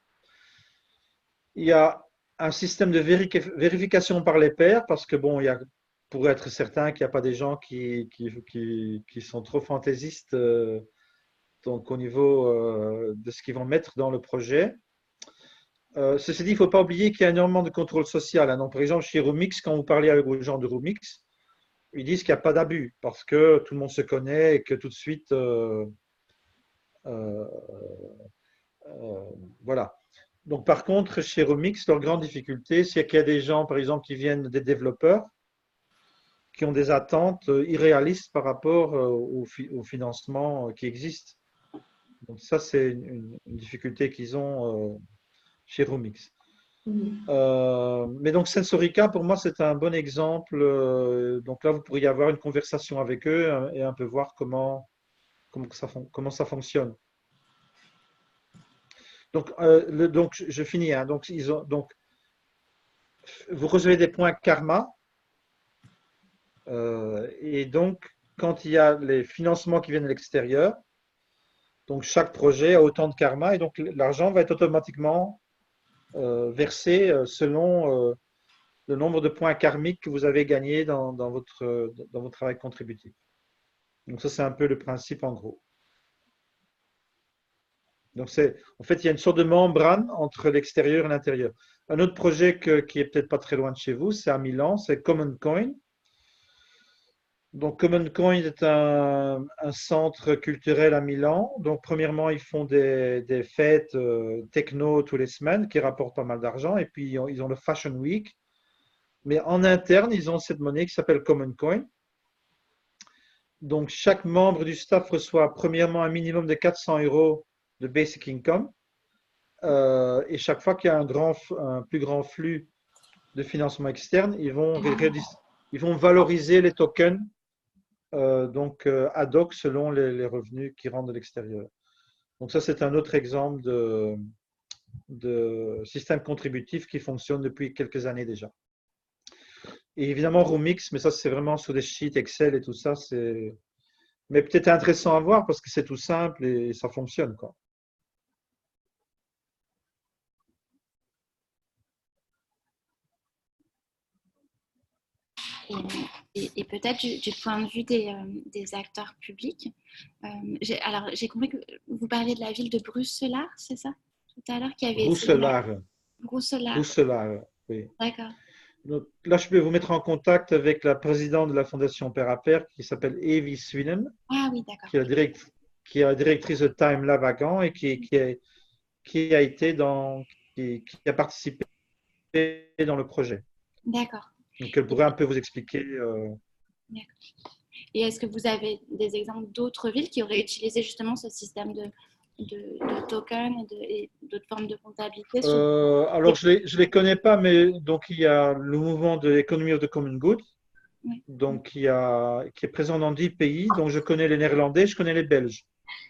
Il y a un système de vérification par les pairs, parce que bon, pour être certain qu'il n'y a pas des gens qui sont trop fantaisistes donc au niveau de ce qu'ils vont mettre dans le projet. Ceci dit, il ne faut pas oublier qu'il y a énormément de contrôle social, hein. Donc, par exemple, chez Roomix, quand vous parlez avec les gens de Roomix, ils disent qu'il n'y a pas d'abus parce que tout le monde se connaît et que tout de suite, euh, voilà. Donc, par contre, chez Remix, leur grande difficulté, c'est qu'il y a des gens, par exemple, qui viennent des développeurs, qui ont des attentes irréalistes par rapport au financement qui existe. Donc, ça, c'est une difficulté qu'ils ont chez Remix. Mais donc, Sensorica, pour moi, c'est un bon exemple. Donc là, vous pourriez avoir une conversation avec eux et un peu voir comment ça fonctionne. Donc, je finis, hein. Donc, vous recevez des points karma. Et donc, quand il y a les financements qui viennent de l'extérieur, donc chaque projet a autant de karma et donc l'argent va être automatiquement versé selon le nombre de points karmiques que vous avez gagnés dans votre travail contributif. Donc ça, c'est un peu le principe en gros. Donc en fait, il y a une sorte de membrane entre l'extérieur et l'intérieur. Un autre projet qui est peut-être pas très loin de chez vous, c'est à Milan, c'est Common Coin. Donc, Common Coin est un centre culturel à Milan. Donc, premièrement, ils font des fêtes techno tous les semaines qui rapportent pas mal d'argent. Et puis, ils ont le Fashion Week. Mais en interne, ils ont cette monnaie qui s'appelle Common Coin. Donc, chaque membre du staff reçoit premièrement un minimum de 400 € de basic income. Et chaque fois qu'il y a un plus grand flux de financement externe, ils vont valoriser les tokens donc ad hoc selon les revenus qui rentrent de l'extérieur. Donc ça, c'est un autre exemple de système contributif qui fonctionne depuis quelques années déjà. Et évidemment, Roomix, mais ça, c'est vraiment sur des sheets Excel et tout ça. Mais peut-être intéressant à voir parce que c'est tout simple et ça fonctionne, quoi. Et peut-être du point de vue des acteurs publics, j'ai compris que vous parliez de la ville de Bruxelles, c'est ça, tout à l'heure, qui avait Bruxelles, oui. D'accord. Donc, là, je peux vous mettre en contact avec la présidente de la Fondation Père à Père qui s'appelle Evie Swinen, ah, oui, d'accord. qui est la directrice de Time Lab à Gand et qui a participé dans le projet. D'accord. Donc, elle pourrait un peu vous expliquer. D'accord. Et est-ce que vous avez des exemples d'autres villes qui auraient utilisé justement ce système de tokens et d'autres formes de comptabilité Alors, je ne les connais pas, mais donc il y a le mouvement de l'Economy of the Common Good, oui. Donc, qui est présent dans 10 pays. Donc, je connais les Néerlandais, je connais les Belges.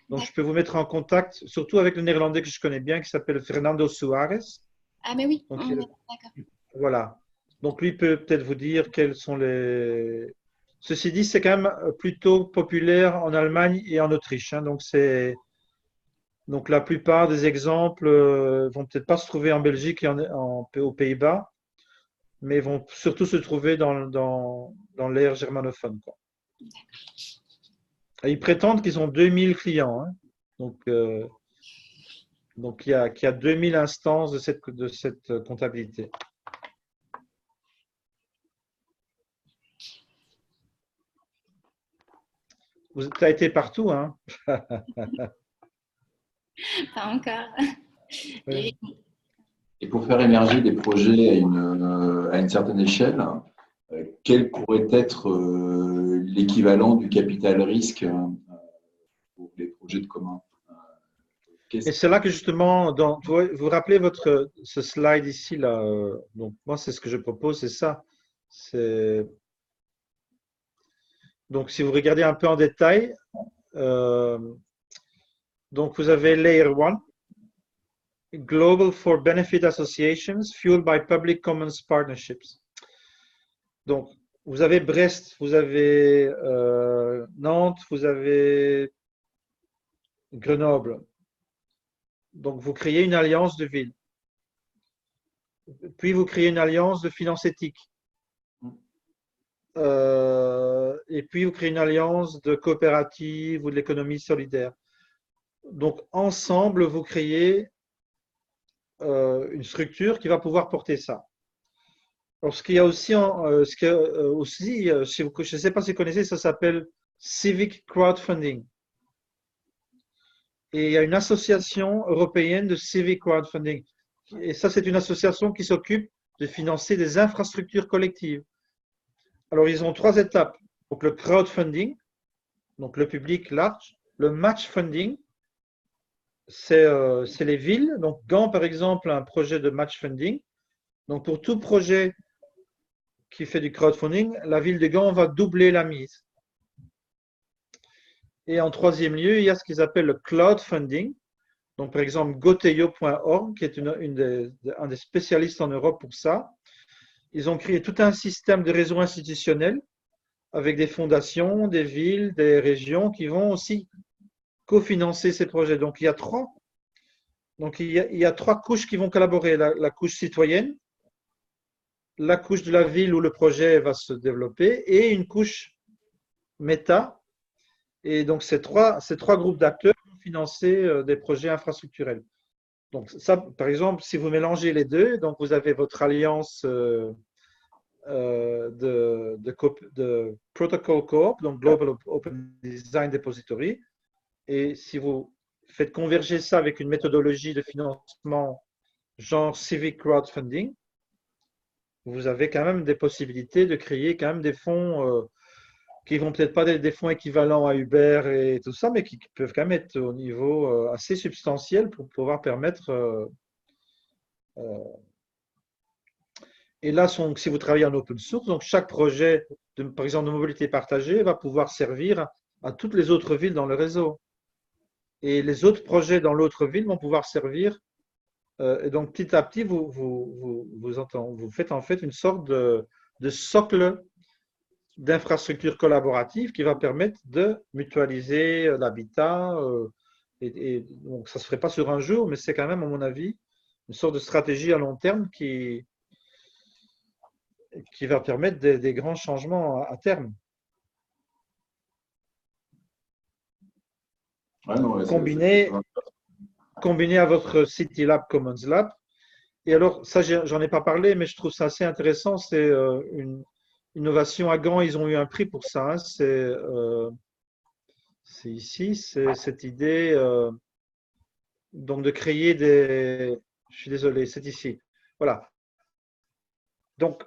Donc, je peux vous mettre en contact, surtout avec le Néerlandais que je connais bien, qui s'appelle Fernando Soares. Ah, mais oui, donc, d'accord. Voilà. Donc, lui peut peut-être vous dire quels sont les… Ceci dit, c'est quand même plutôt populaire en Allemagne et en Autriche, hein. Donc, la plupart des exemples vont peut-être pas se trouver en Belgique et aux Pays-Bas, mais vont surtout se trouver dans l'ère germanophone, quoi. Et ils prétendent qu'ils ont 2000 clients, hein. Donc, il y a 2000 instances de cette comptabilité. Tu as été partout, hein? Pas encore. Oui. Et pour faire émerger des projets à une certaine échelle, quel pourrait être l'équivalent du capital risque pour les projets de commun? Et c'est là que justement, vous vous rappelez ce slide ici, là, donc moi c'est ce que je propose, c'est ça. Donc si vous regardez un peu en détail, donc vous avez Layer 1, Global for Benefit Associations, fueled by Public Commons Partnerships. Donc vous avez Brest, vous avez Nantes, vous avez Grenoble. Donc vous créez une alliance de villes. Puis vous créez une alliance de finances éthiques. Et puis vous créez une alliance de coopératives ou de l'économie solidaire. Donc ensemble, vous créez une structure qui va pouvoir porter ça. Alors, ce qu'il y a aussi, je ne sais pas si vous connaissez, ça s'appelle Civic Crowdfunding. Et il y a une association européenne de Civic Crowdfunding. Et ça, c'est une association qui s'occupe de financer des infrastructures collectives. Alors, ils ont 3 étapes. Donc, le crowdfunding, donc le public large. Le match funding, c'est les villes. Donc, Gand, par exemple, a un projet de match funding. Donc, pour tout projet qui fait du crowdfunding, la ville de Gand va doubler la mise. Et en 3e lieu, il y a ce qu'ils appellent le cloud funding. Donc, par exemple, Goteo.org, qui est un des spécialistes en Europe pour ça. Ils ont créé tout un système de réseau institutionnel avec des fondations, des villes, des régions qui vont aussi cofinancer ces projets. Donc, il y a 3. Donc, il y a 3 couches qui vont collaborer. La couche citoyenne, la couche de la ville où le projet va se développer et une couche méta. Et donc, ces trois groupes d'acteurs vont financer des projets infrastructurels. Donc, ça, par exemple, si vous mélangez les deux, donc vous avez votre alliance de Protocol Coop, donc Global Open Design Depository. Et si vous faites converger ça avec une méthodologie de financement genre Civic Crowdfunding, vous avez quand même des possibilités de créer quand même des fonds qui vont peut-être pas être des fonds équivalents à Uber et tout ça, mais qui peuvent quand même être au niveau assez substantiel pour pouvoir permettre. Et là, si vous travaillez en open source, donc chaque projet, par exemple de mobilité partagée, va pouvoir servir à toutes les autres villes dans le réseau. Et les autres projets dans l'autre ville vont pouvoir servir. Et donc petit à petit, vous faites en fait une sorte de socle d'infrastructures collaboratives qui va permettre de mutualiser l'habitat. Et donc, ça ne se ferait pas sur un jour, mais c'est quand même, à mon avis, une sorte de stratégie à long terme qui va permettre des grands changements à terme. Ouais, non, combiné à votre City Lab Commons Lab. Et alors, ça, j'en ai pas parlé, mais je trouve ça assez intéressant. C'est une innovation à Gand. Ils ont eu un prix pour ça. Hein. C'est ici, c'est cette idée donc de créer des. Je suis désolé, c'est ici. Voilà. Donc,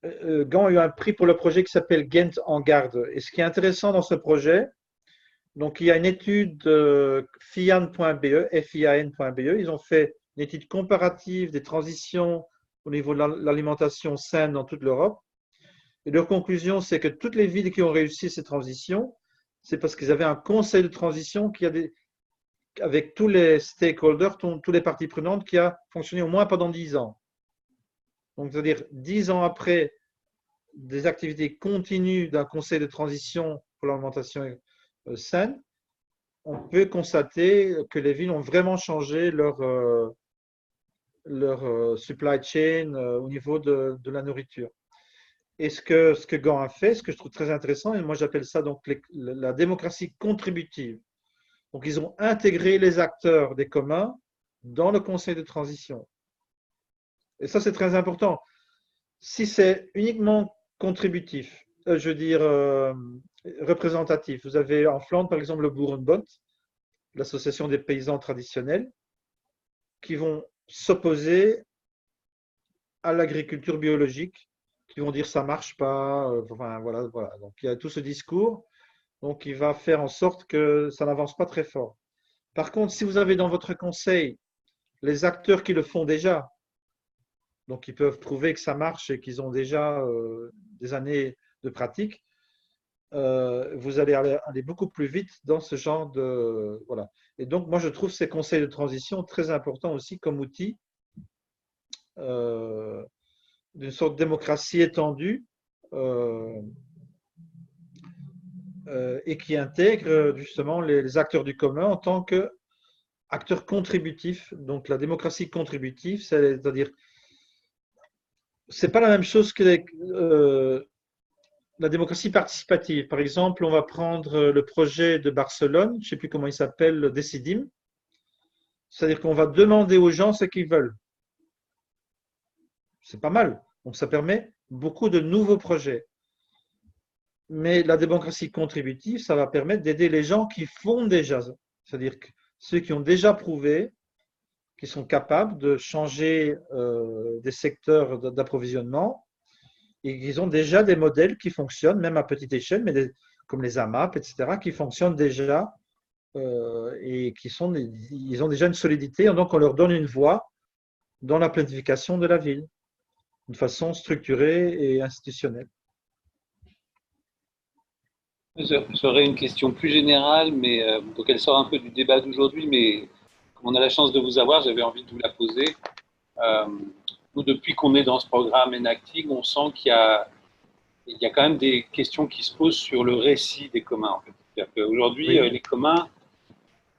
Gand a eu un prix pour le projet qui s'appelle Ghent en garde. Et ce qui est intéressant dans ce projet, donc il y a une étude FIAN.be, FIAN.be. Ils ont fait une étude comparative des transitions au niveau de l'alimentation saine dans toute l'Europe. Et leur conclusion, c'est que toutes les villes qui ont réussi ces transitions, c'est parce qu'ils avaient un conseil de transition avec tous les stakeholders, tous les parties prenantes, qui a fonctionné au moins pendant 10 ans. Donc, c'est-à-dire 10 ans après des activités continues d'un conseil de transition pour l'alimentation saine, on peut constater que les villes ont vraiment changé leur supply chain au niveau de la nourriture. Et ce que Gand a fait, ce que je trouve très intéressant, et moi j'appelle ça donc la démocratie contributive. Donc ils ont intégré les acteurs des communs dans le conseil de transition. Et ça c'est très important. Si c'est uniquement contributif, je veux dire représentatif, vous avez en Flandre par exemple le Boerenbond, l'association des paysans traditionnels, qui vont s'opposer à l'agriculture biologique, qui vont dire ça marche pas, enfin voilà. Donc il y a tout ce discours, donc il va faire en sorte que ça n'avance pas très fort. Par contre, si vous avez dans votre conseil les acteurs qui le font déjà, donc ils peuvent prouver que ça marche et qu'ils ont déjà des années de pratique, vous allez aller beaucoup plus vite dans ce genre de… Voilà. Et donc, moi, je trouve ces conseils de transition très importants aussi comme outil d'une sorte de démocratie étendue et qui intègre justement les acteurs du commun en tant qu'acteurs contributifs. Donc, la démocratie contributive, c'est-à-dire, c'est pas la même chose que la démocratie participative. Par exemple, on va prendre le projet de Barcelone, je ne sais plus comment il s'appelle, Decidim. C'est-à-dire qu'on va demander aux gens ce qu'ils veulent. C'est pas mal. Donc, ça permet beaucoup de nouveaux projets. Mais la démocratie contributive, ça va permettre d'aider les gens qui font déjà. C'est-à-dire que ceux qui ont déjà prouvé qu'ils sont capables de changer des secteurs d'approvisionnement et qu'ils ont déjà des modèles qui fonctionnent, même à petite échelle, mais comme les AMAP, etc., qui fonctionnent déjà et ils ont déjà une solidité. Donc, on leur donne une voie dans la planification de la ville, de façon structurée et institutionnelle. J'aurais une question plus générale, mais donc elle sort un peu du débat d'aujourd'hui, mais comme on a la chance de vous avoir, j'avais envie de vous la poser. Nous, depuis qu'on est dans ce programme Enacting, on sent qu'il y a quand même des questions qui se posent sur le récit des communs. En fait. C'est-à-dire qu'aujourd'hui, Oui. les communs,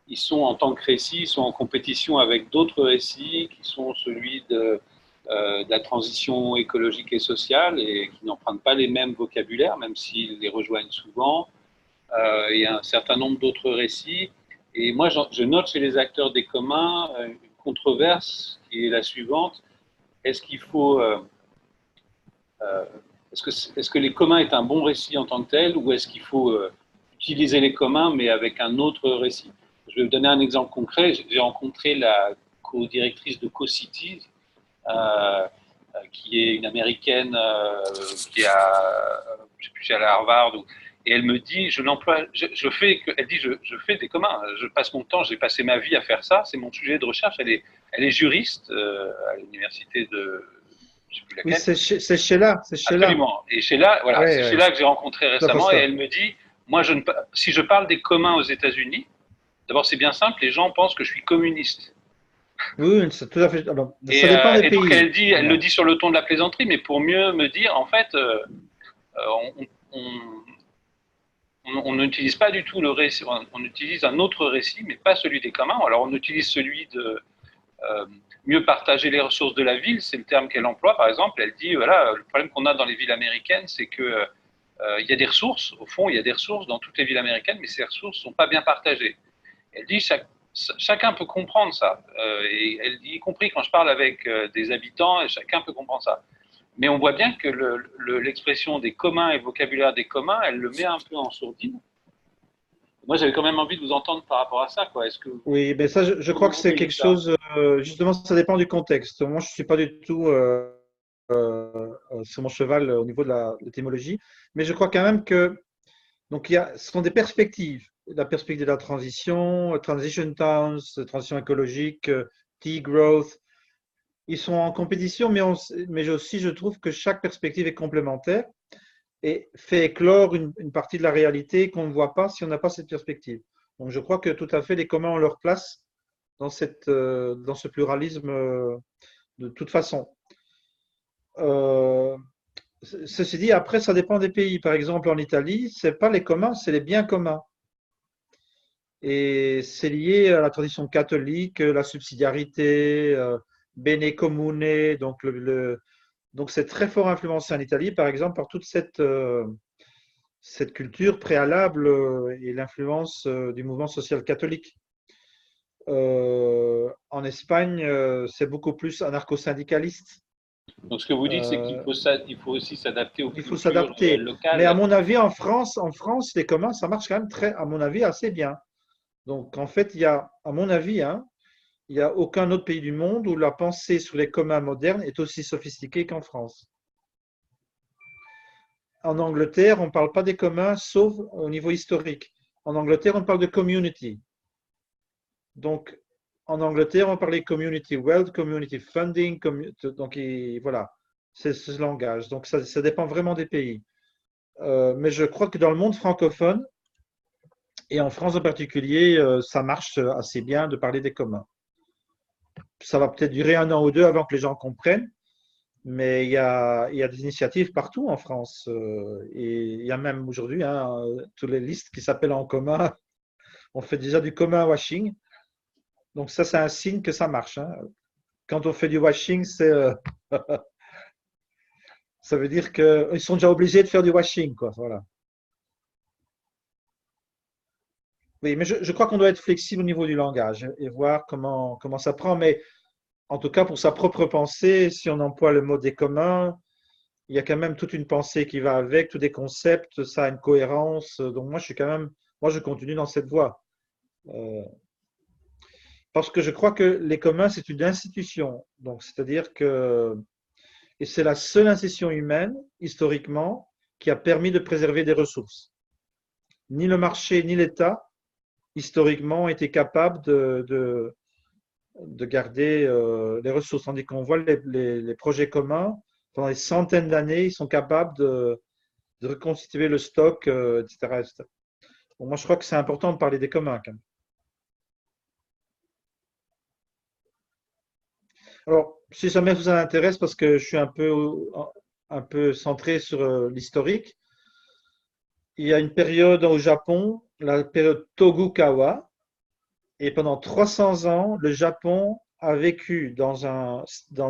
ils sont en tant que récit, ils sont en compétition avec d'autres récits qui sont celui de la transition écologique et sociale et qui n'empruntent pas les mêmes vocabulaires, même s'ils les rejoignent souvent. Il y a un certain nombre d'autres récits. Et moi, je note chez les acteurs des communs une controverse qui est la suivante. Est-ce qu'il faut… est-ce que les communs est un bon récit en tant que tel ou est-ce qu'il faut utiliser les communs mais avec un autre récit? Je vais vous donner un exemple concret. J'ai rencontré la co-directrice de Co-Cities, qui est une américaine qui je sais plus, elle est à Harvard, et elle me dit, elle dit, je fais des communs, je passe mon temps, j'ai passé ma vie à faire ça, c'est mon sujet de recherche. Elle est juriste à l'université de, je sais plus laquelle. Oui, c'est Sheila. Absolument. Et Sheila, voilà, ouais, c'est Sheila que j'ai rencontré récemment, et ça. elle me dit, moi, si je parle des communs aux États-Unis, d'abord c'est bien simple, les gens pensent que je suis communiste. Oui, c'est tout à fait. Alors, ça dépend des et pays. Donc elle le dit sur le ton de la plaisanterie, mais pour mieux me dire, en fait, on n'utilise pas du tout le récit, on utilise un autre récit, mais pas celui des communs. Alors on utilise celui de mieux partager les ressources de la ville, c'est le terme qu'elle emploie, par exemple. Elle dit, voilà, le problème qu'on a dans les villes américaines, c'est que il y a des ressources, au fond, il y a des ressources dans toutes les villes américaines, mais ces ressources ne sont pas bien partagées. Elle dit, chacun peut comprendre ça. Et elle dit, y compris quand je parle avec des habitants, et chacun peut comprendre ça. Mais on voit bien que l'expression des communs et le vocabulaire des communs, elle le met un peu en sourdine. Moi, j'avais quand même envie de vous entendre par rapport à ça. Est-ce que oui, mais ça, je crois que c'est quelque chose, justement, ça dépend du contexte. Moi, je ne suis pas du tout sur mon cheval au niveau de l'étymologie, mais je crois quand même que donc, ce sont des perspectives. La perspective de la transition, Transition Towns, transition écologique, T-Growth, ils sont en compétition, mais aussi je trouve que chaque perspective est complémentaire et fait éclore une partie de la réalité qu'on ne voit pas si on n'a pas cette perspective. Donc je crois que tout à fait les communs ont leur place dans ce pluralisme de toute façon. Ceci dit, après, ça dépend des pays. Par exemple, en Italie, ce n'est pas les communs, c'est les biens communs. Et c'est lié à la tradition catholique, la subsidiarité, bene comune. Donc c'est très fort influencé en Italie, par exemple, par toute cette culture préalable et l'influence du mouvement social catholique. En Espagne, c'est beaucoup plus anarcho-syndicaliste. Donc, ce que vous dites, c'est qu'il faut aussi s'adapter aux cultures locales. Mais à mon avis, en France, les communs, ça marche quand même à mon avis, assez bien. Donc, en fait, à mon avis, il n'y a aucun autre pays du monde où la pensée sur les communs modernes est aussi sophistiquée qu'en France. En Angleterre, on ne parle pas des communs, sauf au niveau historique. En Angleterre, on parle de community. Donc, en Angleterre, on parlait community wealth, community funding, donc voilà, c'est ce langage. Donc, ça dépend vraiment des pays. Mais je crois que dans le monde francophone, et en France en particulier, ça marche assez bien de parler des communs. Ça va peut-être durer 1 an ou 2 avant que les gens comprennent, mais il y a des initiatives partout en France. Et il y a même aujourd'hui toutes les listes qui s'appellent en commun. On fait déjà du commun washing. Donc ça, c'est un signe que ça marche. Quand on fait du washing, ça veut dire qu'ils sont déjà obligés de faire du washing, quoi. Voilà. Oui, mais je crois qu'on doit être flexible au niveau du langage et voir comment ça prend. Mais en tout cas, pour sa propre pensée, si on emploie le mot des communs, il y a quand même toute une pensée qui va avec, tous des concepts, ça a une cohérence. Donc moi, je continue dans cette voie. Parce que je crois que les communs, c'est une institution. Donc, c'est-à-dire que, et c'est la seule institution humaine, historiquement, qui a permis de préserver des ressources. Ni le marché, ni l'État, historiquement, étaient capables de garder les ressources. Tandis qu'on voit les projets communs, pendant des centaines d'années, ils sont capables de reconstituer le stock, etc., etc. Bon, moi, je crois que c'est important de parler des communs, quand même. Alors, si jamais vous en intéresse, parce que je suis un peu centré sur l'historique, il y a une période au Japon, la période Tokugawa, et pendant 300 ans, le Japon a vécu dans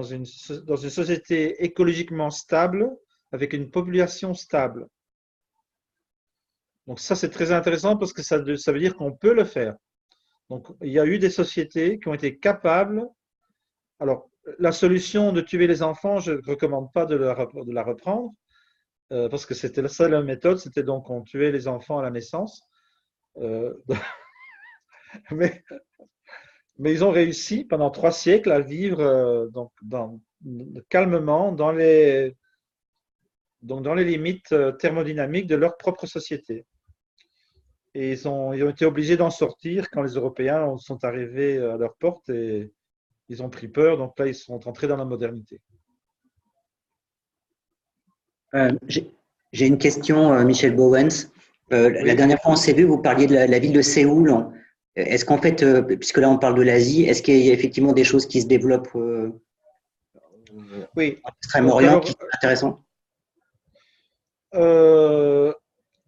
une société écologiquement stable, avec une population stable. Donc ça, c'est très intéressant parce que ça veut dire qu'on peut le faire. Donc, il y a eu des sociétés qui ont été capables. Alors, la solution de tuer les enfants, je ne recommande pas de la reprendre, parce que c'était la seule méthode, c'était donc on tuait les enfants à la naissance. Mais ils ont réussi pendant 3 siècles à vivre calmement dans les limites thermodynamiques de leur propre société. Et ils ont été obligés d'en sortir quand les Européens sont arrivés à leur porte et ils ont pris peur. Donc là, ils sont entrés dans la modernité. J'ai une question, Michel Bowens. La dernière fois, on s'est vu, vous parliez de la ville de Séoul. Est-ce qu'en fait, puisque là on parle de l'Asie, est-ce qu'il y a effectivement des choses qui se développent oui. en Extrême-Orient qui sont intéressantes?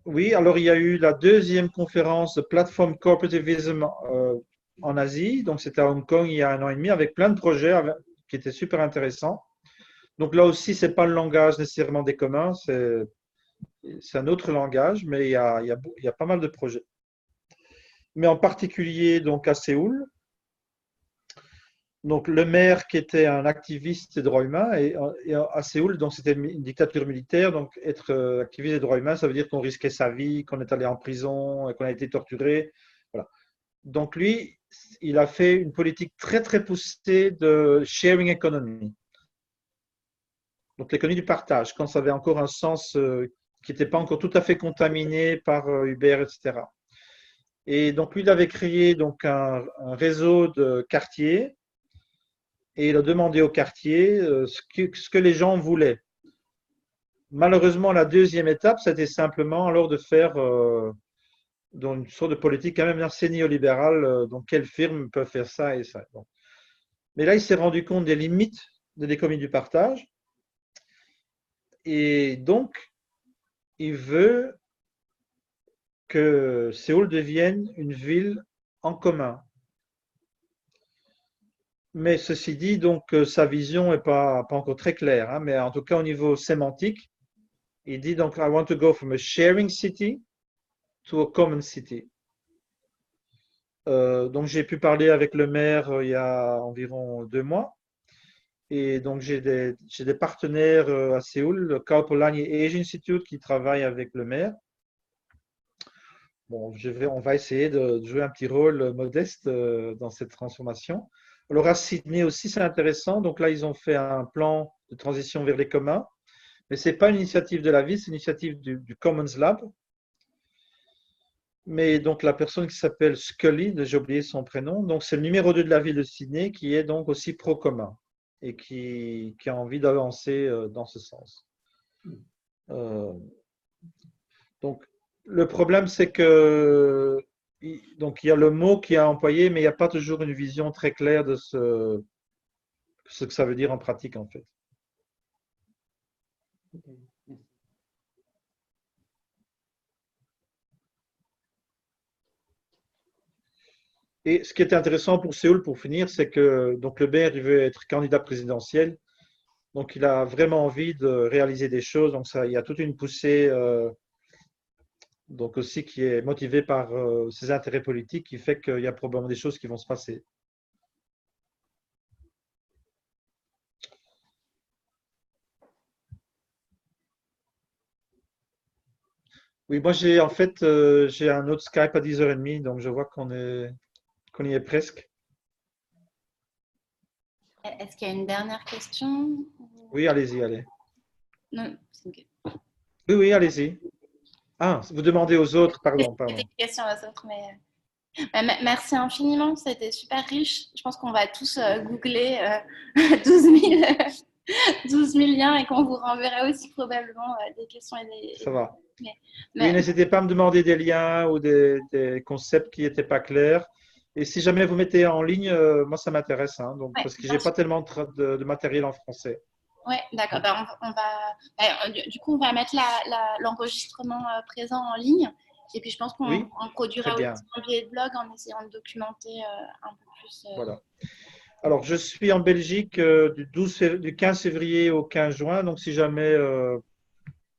Oui, alors il y a eu la 2e conférence de Platform Cooperativism en Asie. Donc c'était à Hong Kong il y a 1 an et demi avec plein de projets qui étaient super intéressants. Donc là aussi, ce n'est pas le langage nécessairement des communs, c'est un autre langage, mais il y a pas mal de projets. Mais en particulier donc à Séoul, donc le maire qui était un activiste des droits humains, et à Séoul, donc c'était une dictature militaire, donc être activiste des droits humains, ça veut dire qu'on risquait sa vie, qu'on est allé en prison, qu'on a été torturé. Voilà. Donc lui, il a fait une politique très très poussée de sharing economy. Donc l'économie du partage, quand ça avait encore un sens qui n'était pas encore tout à fait contaminé par Uber, etc. Et donc lui, il avait créé donc un réseau de quartiers et il a demandé aux quartiers ce que les gens voulaient. Malheureusement, la 2e étape, c'était simplement alors de faire dans une sorte de politique quand même assez néolibérale, donc quelles firmes peuvent faire ça et ça. Bon. Mais là, il s'est rendu compte des limites de l'économie du partage. Et donc, il veut que Séoul devienne une ville en commun. Mais ceci dit, donc, sa vision n'est pas encore très claire, hein, mais en tout cas au niveau sémantique, il dit donc I want to go from a sharing city to a common city. Donc j'ai pu parler avec le maire il y a environ 2 mois. Et donc, j'ai des partenaires à Séoul, le Khao Pholang Asia Institute, qui travaille avec le maire. Bon, on va essayer de jouer un petit rôle modeste dans cette transformation. Alors, à Sydney aussi, c'est intéressant. Donc là, ils ont fait un plan de transition vers les communs. Mais ce n'est pas une initiative de la ville, c'est une initiative du Commons Lab. Mais donc la personne qui s'appelle Scully, j'ai oublié son prénom, donc c'est le numéro 2 de la ville de Sydney qui est donc aussi pro-commun et qui a envie d'avancer dans ce sens. Donc le problème c'est que donc il y a le mot qui est employé, mais il n'y a pas toujours une vision très claire de ce que ça veut dire en pratique en fait. Et ce qui est intéressant pour Séoul, pour finir, c'est que donc le maire il veut être candidat présidentiel, donc il a vraiment envie de réaliser des choses. Donc ça, il y a toute une poussée, donc aussi qui est motivée par ses intérêts politiques, qui fait qu'il y a probablement des choses qui vont se passer. Oui, moi j'ai en fait j'ai un autre Skype à 10h30, donc je vois qu'on y est presque. Est-ce qu'il y a une dernière question? Oui, allez-y, allez. Non, c'est ok. Oui, oui, allez-y. Ah, vous demandez aux autres, pardon, C'était pardon. une question aux autres, mais merci infiniment, c'était super riche. Je pense qu'on va tous googler 12 000, 12 000 liens et qu'on vous renverra aussi probablement des questions et des. Ça va. Mais, Oui, n'hésitez pas à me demander des liens ou des concepts qui n'étaient pas clairs. Et si jamais vous mettez en ligne, moi ça m'intéresse, hein, donc, ouais, parce que j'ai pas tellement de matériel en français. Oui, d'accord. Ben, on va, du coup, on va mettre l'enregistrement présent en ligne. Et puis, je pense qu'on Oui, produira très bien. aussi un billet de blog en essayant de documenter un peu plus. Voilà. Alors, je suis en Belgique du 15 février au 15 juin. Donc, si jamais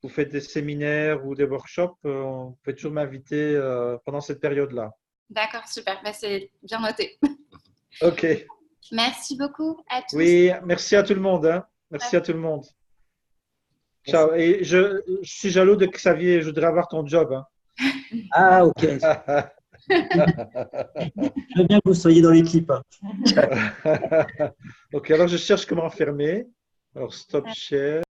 vous faites des séminaires ou des workshops, on peut toujours m'inviter pendant cette période-là. D'accord, super. Ben, c'est bien noté. OK. Merci beaucoup à tous. Oui, merci à tout le monde, hein. Merci à tout le monde. Ciao. Et je suis jaloux de Xavier. Je voudrais avoir ton job, hein. Ah, ok. Je veux bien que vous soyez dans l'équipe. Ok, alors je cherche comment fermer. Alors, stop share.